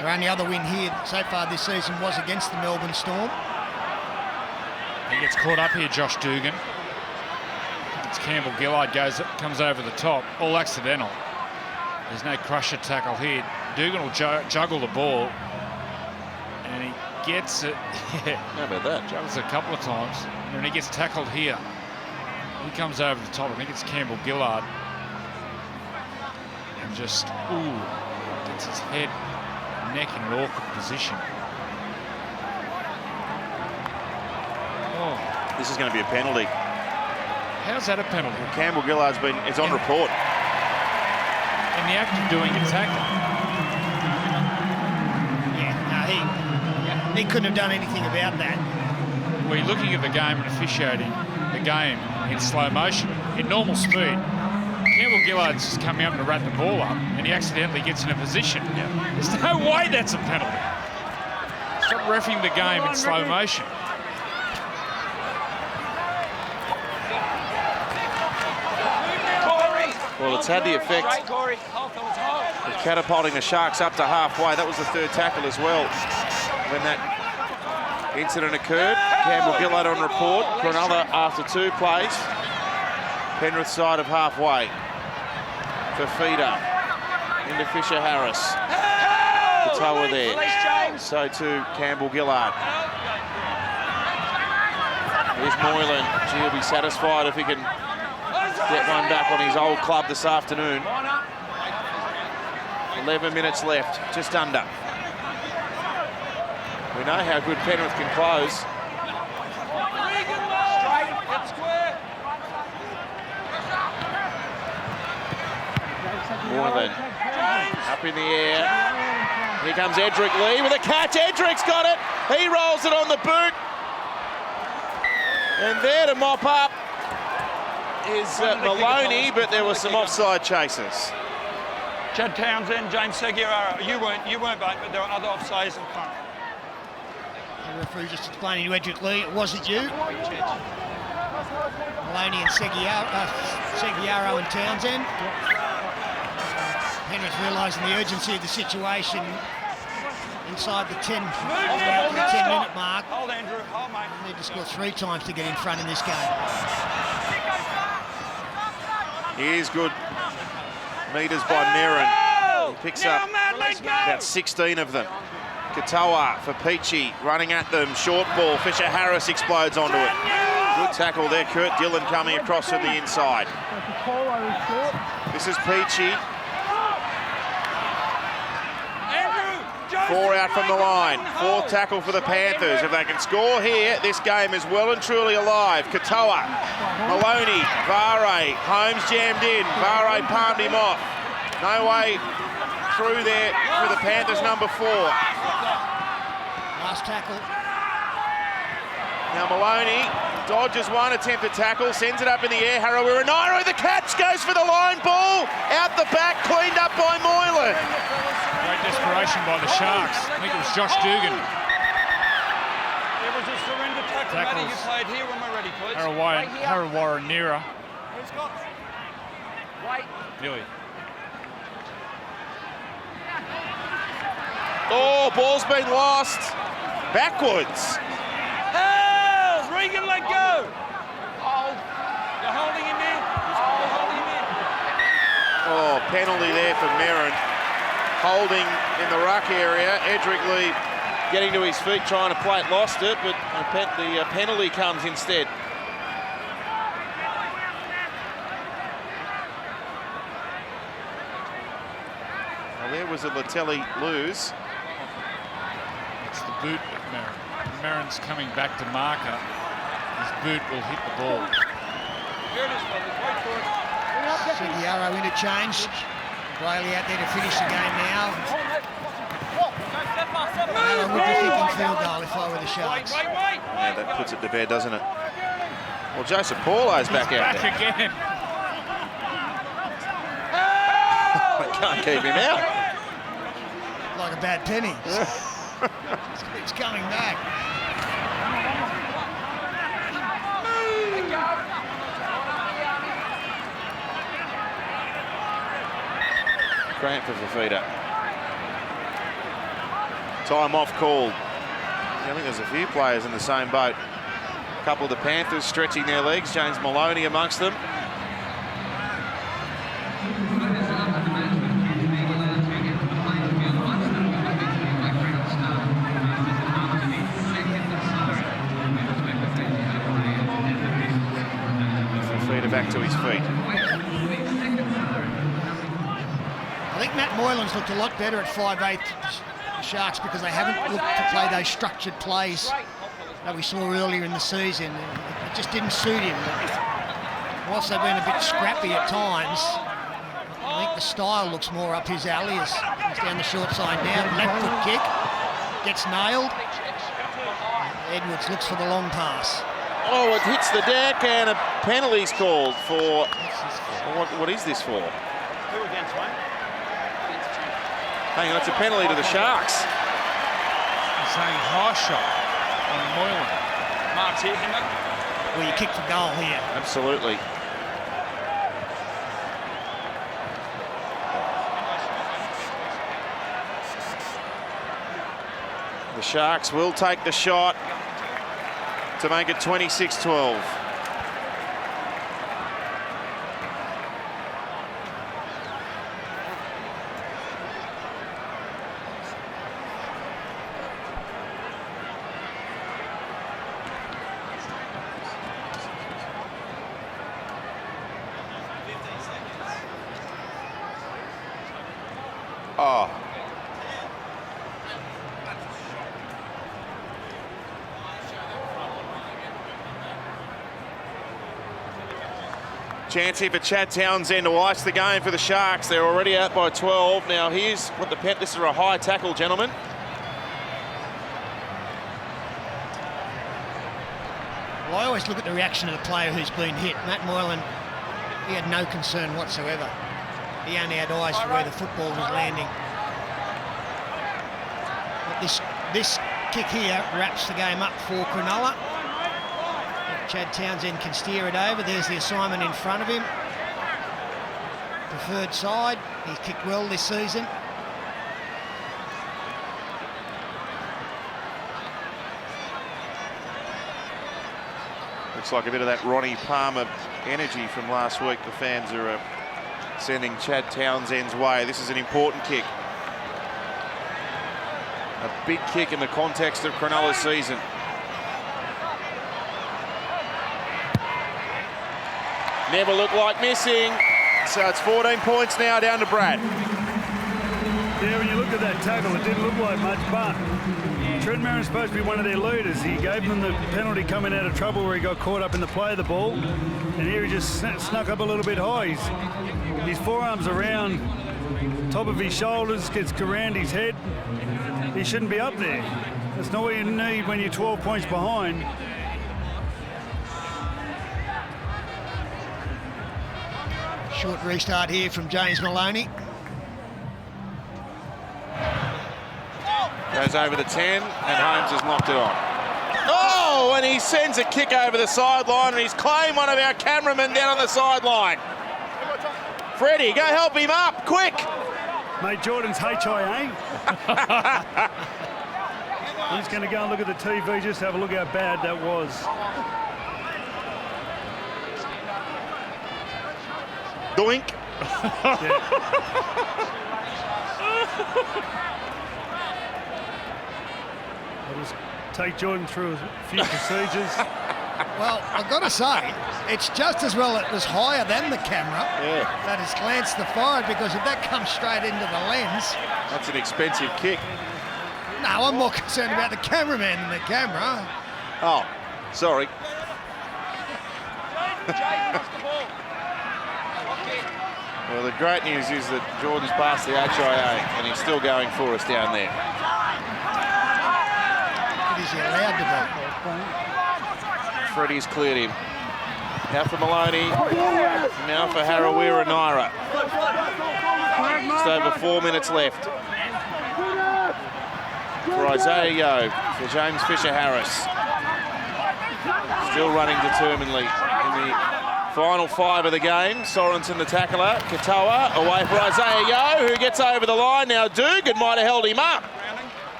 Their only other win here so far this season was against the Melbourne Storm. He gets caught up here, Josh Dugan. It's Campbell Gillard comes over the top, all accidental. There's no crusher tackle here. Dugan will juggle the ball, and he gets it. Yeah, how about that? Juggles it a couple of times, and then he gets tackled here. He comes over the top. I think it's Campbell Gillard, and just gets his head, neck in an awkward position. Oh, this is going to be a penalty. How's that a penalty? Well, Campbell Gillard's it's on report. In the act of doing a tackle. Yeah, no, he couldn't have done anything about that. We're looking at the game and officiating the game in slow motion, in normal speed. Campbell Gillard's just coming up to wrap the ball up, and he accidentally gets in a position. Yeah. There's no way that's a penalty. Stop reffing the game in slow motion. Well, it's had the effect of catapulting the Sharks up to halfway. That was the third tackle as well. When that incident occurred, Campbell Gillard on report. Cronulla after 2 plays. Penrith side of halfway. Fafita into Fisher Harris. Katoa there. So too Campbell Gillard. Here's Moylan. Gee, he'll be satisfied if he can get one back on his old club this afternoon. 11 minutes left, just under. We know how good Penrith can close. Moylan up in the air. Here comes Edric Lee with a catch. Edric's got it. He rolls it on the boot. And there to mop up is Maloney, but there were some offside chasers. Chad Townsend, James Seguiara, you weren't, but there were other offsides in front. The referee just explaining to Edric Lee, it wasn't you. Maloney and Seguiaro and Townsend. Penrith realising the urgency of the situation inside the 10-minute mark. Hold, Andrew. Hold, mate. They need to score 3 times to get in front in this game. Here's good metres by Merrin. He picks up about 16 of them. Katoa for Peachy, running at them. Short ball. Fisher Harris explodes onto it. Good tackle there. Kurt Dillon coming across from the inside. This is Peachy. 4 out from the line. 4th tackle for the Panthers. If they can score here, this game is well and truly alive. Katoa, Maloney, Vare, Holmes jammed in. Vare palmed him off. No way through there for the Panthers, number 4. Last tackle. Now Maloney dodges one attempted tackle, sends it up in the air. Harawira-Naera, the catch goes for the line ball. Out the back, cleaned up by Moylan. Great desperation by the Sharks. I think it was Josh Dugan. It was a surrender tackle. Matty, you played here when we're ready, please. Harawira-Naera. Wait. Billy. Oh, ball's been lost. Backwards. Help! Regan, let go. Hold. You're holding him in. You're holding him in. Oh, penalty there for Merrin. Holding in the ruck area. Edric Lee getting to his feet, trying to play it, lost it, but the penalty comes instead. Well, there was a Latelli lose. It's the boot of Merrin. Merrin's coming back to marker. His boot will hit the ball. See the arrow interchange. Brayley out there to finish the game now. I would be thinking field goal if I were the Sharks. Yeah, that puts it to bed, doesn't it? Well, Joseph Paulo's back out there. Again. I can't keep him out. Like a bad penny. It's coming back. Grant for Fafita. Time off called. I think there's a few players in the same boat. A couple of the Panthers stretching their legs. James Maloney amongst them. Fafita back to his feet. I think Matt Moylan's looked a lot better at 5'8", the Sharks, because they haven't looked to play those structured plays that we saw earlier in the season. It just didn't suit him. Whilst they've been a bit scrappy at times, I think the style looks more up his alley as he's down the short side now. Left foot kick, gets nailed. Edwards looks for the long pass. Oh, it hits the deck and a penalty's called for... What is this for? Who against, Wayne? Hang on, it's a penalty to the Sharks. He's saying high shot on Moylan. Mark's here, Henry. Well, you kick for goal here. Absolutely. The Sharks will take the shot to make it 26-12. Oh. Chance here for Chad Townsend to ice the game for the Sharks. They're already out by 12. Now here's what the Panthers are, a high tackle, gentlemen. Well, I always look at the reaction of the player who's been hit. Matt Moylan, he had no concern whatsoever. He only had eyes for where the football was landing. But this kick here wraps the game up for Cronulla. Chad Townsend can steer it over. There's the assignment in front of him. Preferred side. He's kicked well this season. Looks like a bit of that Ronnie Palmer energy from last week. The fans are sending Chad Townsend's way. This is an important kick. A big kick in the context of Cronulla's season. Never looked like missing. So it's 14 points now down to Brad. Yeah, when you look at that tackle, it didn't look like much, but Trent Merrin's supposed to be one of their leaders. He gave them the penalty coming out of trouble where he got caught up in the play of the ball. And here he just snuck up a little bit high. His forearms around top of his shoulders, gets around his head. He shouldn't be up there. That's not what you need when you're 12 points behind. Short restart here from James Maloney. Goes over the 10 and Holmes has knocked it on. Oh, and he sends a kick over the sideline and he's claimed one of our cameramen down on the sideline. Freddie, go help him up, quick. Mate, Jordan's HIA. I'm just going to go and look at the TV just to have a look how bad that was. Doink. I'll just take Jordan through a few procedures. Well, I've got to say, it's just as well it was higher than the camera that has glanced the forward, because if that comes straight into the lens... That's an expensive kick. No, I'm more concerned about the cameraman than the camera. Oh, sorry. Jaden lost the ball. Well, the great news is that Jordan's passed the HIA and he's still going for us down there. Is he allowed to be? Freddie's cleared him. Now for Maloney. Now for Harawira-Naira. Just over 4 minutes left. For Isaiah Yeo, for James Fisher-Harris. Still running determinedly in the final 5 of the game. Sorensen the tackler. Katoa away for Isaiah Yeo, who gets over the line. Now Dugan might have held him up.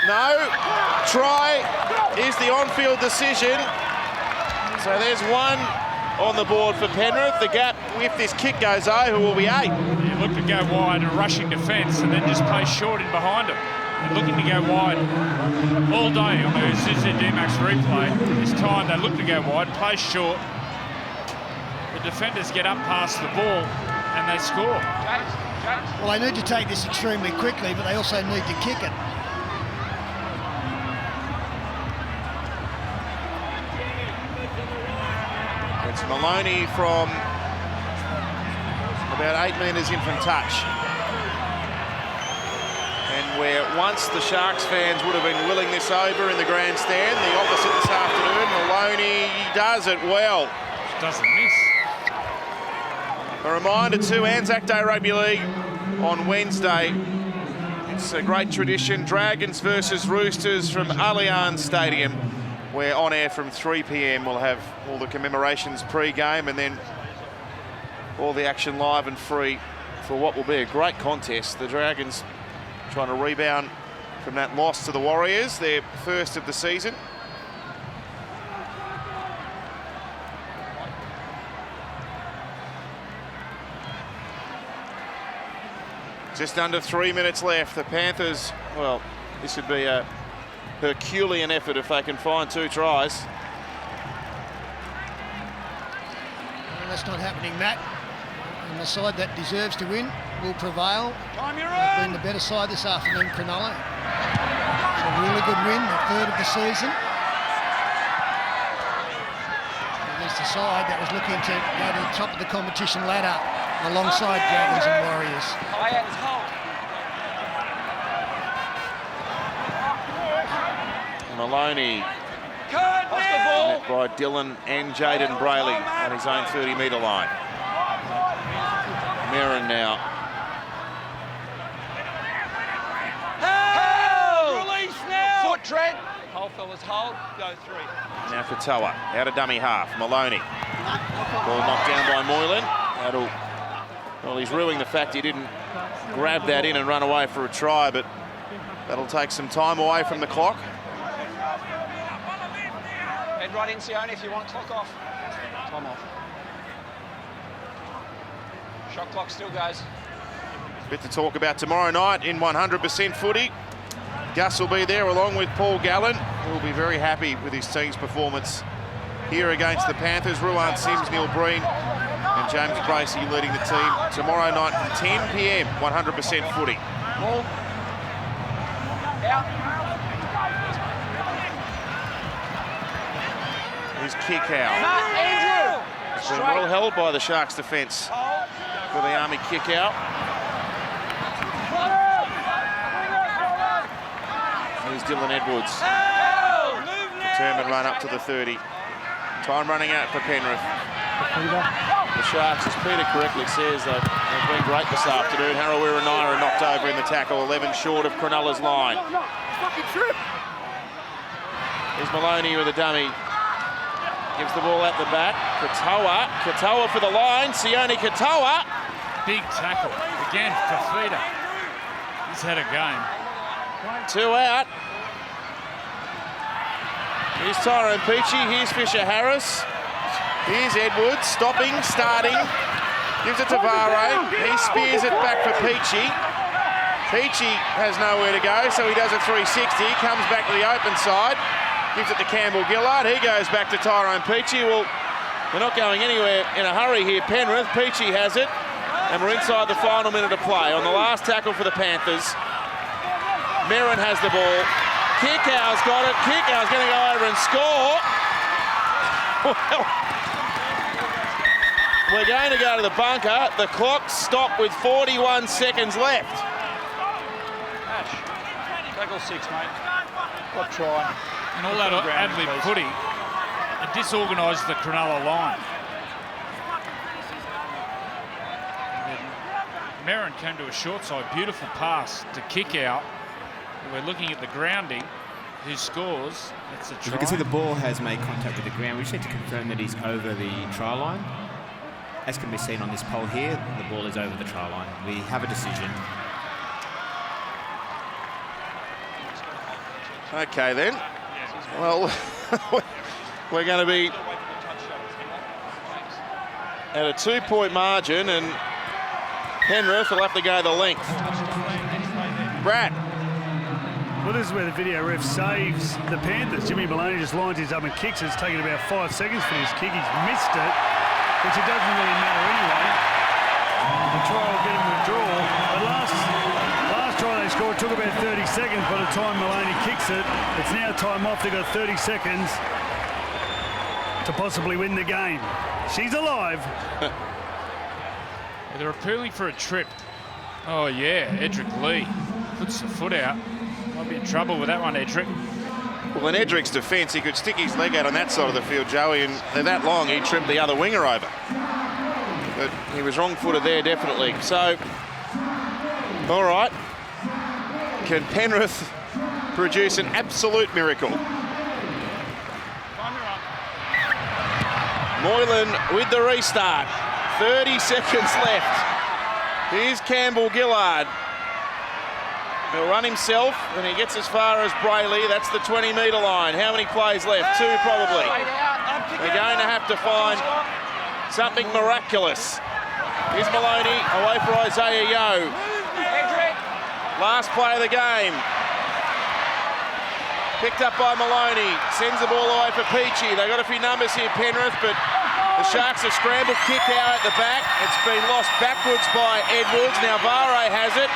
No. Try is the on-field decision. So there's one on the board for Penrith. The gap, if this kick goes over, will be 8. You look to go wide and rushing defence and then just play short in behind it. They're looking to go wide all day. I mean, as soon as they do max replay, this time they look to go wide, play short. The defenders get up past the ball and they score. Well, they need to take this extremely quickly, but they also need to kick it. It's Maloney from about 8 metres in from touch. And where once the Sharks fans would have been willing this over in the grandstand, the opposite this afternoon, Maloney does it well. Doesn't miss. A reminder to Anzac Day Rugby League on Wednesday. It's a great tradition, Dragons versus Roosters from Allianz Stadium, where on air from 3 p.m. we'll have all the commemorations pre-game and then all the action live and free for what will be a great contest. The Dragons trying to rebound from that loss to the Warriors, their first of the season. Just under 3 minutes left. The Panthers, well, this would be a Herculean effort if they can find 2 tries. Well, that's not happening, Matt. And the side that deserves to win will prevail. They've been the better side this afternoon, Cronulla. It's a really good win, the 3rd of the season. Against the side that was looking to go to the top of the competition ladder alongside Dragons and Warriors. Maloney met by Dillon and Jaden Brayley on his own 30-metre line. Merrin now. Release now! Foot tread. Hold, fellas, hold. Go 3. Now Katoa, out of dummy half. Maloney. Ball knocked down by Moylan. Well, he's ruining the fact he didn't grab that in and run away for a try, but that'll take some time away from the clock. Head right in, Sione, if you want clock off. Time off. Shot clock still goes. Bit to talk about tomorrow night in 100% footy. Gus will be there along with Paul Gallen, who will be very happy with his team's performance here against the Panthers. Ruan Sims, Neil Breen and James Bracey leading the team tomorrow night from 10 p.m, 100% footy. Ball. Out. His kick out. Andrew! It's been well held by the Sharks defence for the Army kick out. Here's Dylan Edwards. Determined run up to the 30. Time running out for Penrith. The Sharks, as Peter correctly says, they've been great this afternoon. Harawira-Naira knocked over in the tackle, 11 short of Cronulla's line. Here's Maloney with a dummy. Gives the ball at the back. Katoa for the line. Sione Katoa. Big tackle. Again, Fafita. He's had a game. 2 out. Here's Tyrone Peachey. Here's Fisher-Harris. Here's Edwards. Stopping, starting. Gives it to Vare. He spears it back for Peachey. Peachey has nowhere to go, so he does a 360. Comes back to the open side. Gives it to Campbell Gillard. He goes back to Tyrone Peachey. Well, they're not going anywhere in a hurry here, Penrith. Peachey has it. And we're inside the final minute of play. On the last tackle for the Panthers, Merrin has the ball. Kikau's got it. Kikau's going to go over and score. Well, we're going to go to the bunker. The clock stopped with 41 seconds left. Ash, tackle 6, mate. What try? And all that ad-lib footy, it disorganised the Cronulla line. Merrin came to a short side, beautiful pass to kick out. We're looking at the grounding. Who scores? That's a try. You can see the ball has made contact with the ground. We just need to confirm that he's over the try line. As can be seen on this poll here, the ball is over the try line. We have a decision. Okay then. Well, we're going to be at a 2-point margin, and Penrith will have to go the length. Brad. Well, this is where the video ref saves the Panthers. Jimmy Maloney just lines his up and kicks it. It's taken about 5 seconds for his kick. He's missed it, which it doesn't really matter anyway. The try will get him the draw. But last try they scored took about 30 seconds by the time Maloney kicks it. It's now time off. They've got 30 seconds to possibly win the game. She's alive. They're appealing for a trip. Oh, yeah, Edric Lee puts the foot out. Might be in trouble with that one, Edric. Well, in Edric's defence, he could stick his leg out on that side of the field, Joey, and they're that long, he tripped the other winger over. But he was wrong-footed there, definitely. So, all right. Can Penrith produce an absolute miracle? Moylan with the restart. 30 seconds left. Here's Campbell Gillard. He'll run himself, and he gets as far as Brayley. That's the 20-metre line. How many plays left? 2, probably. They're going to have to find something miraculous. Here's Maloney away for Isaiah Yeo. Last play of the game. Picked up by Maloney. Sends the ball away for Peachy. They've got a few numbers here, Penrith, but the Sharks have scrambled, kick out at the back. It's been lost backwards by Edwards. Now Vare has it.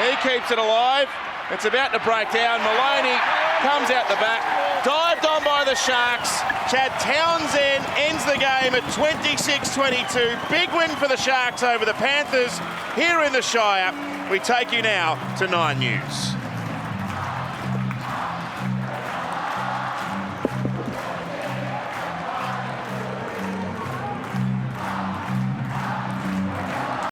He keeps it alive. It's about to break down. Maloney comes out the back. Dived on by the Sharks. Chad Townsend ends the game at 26-22. Big win for the Sharks over the Panthers here in the Shire. We take you now to 9 News.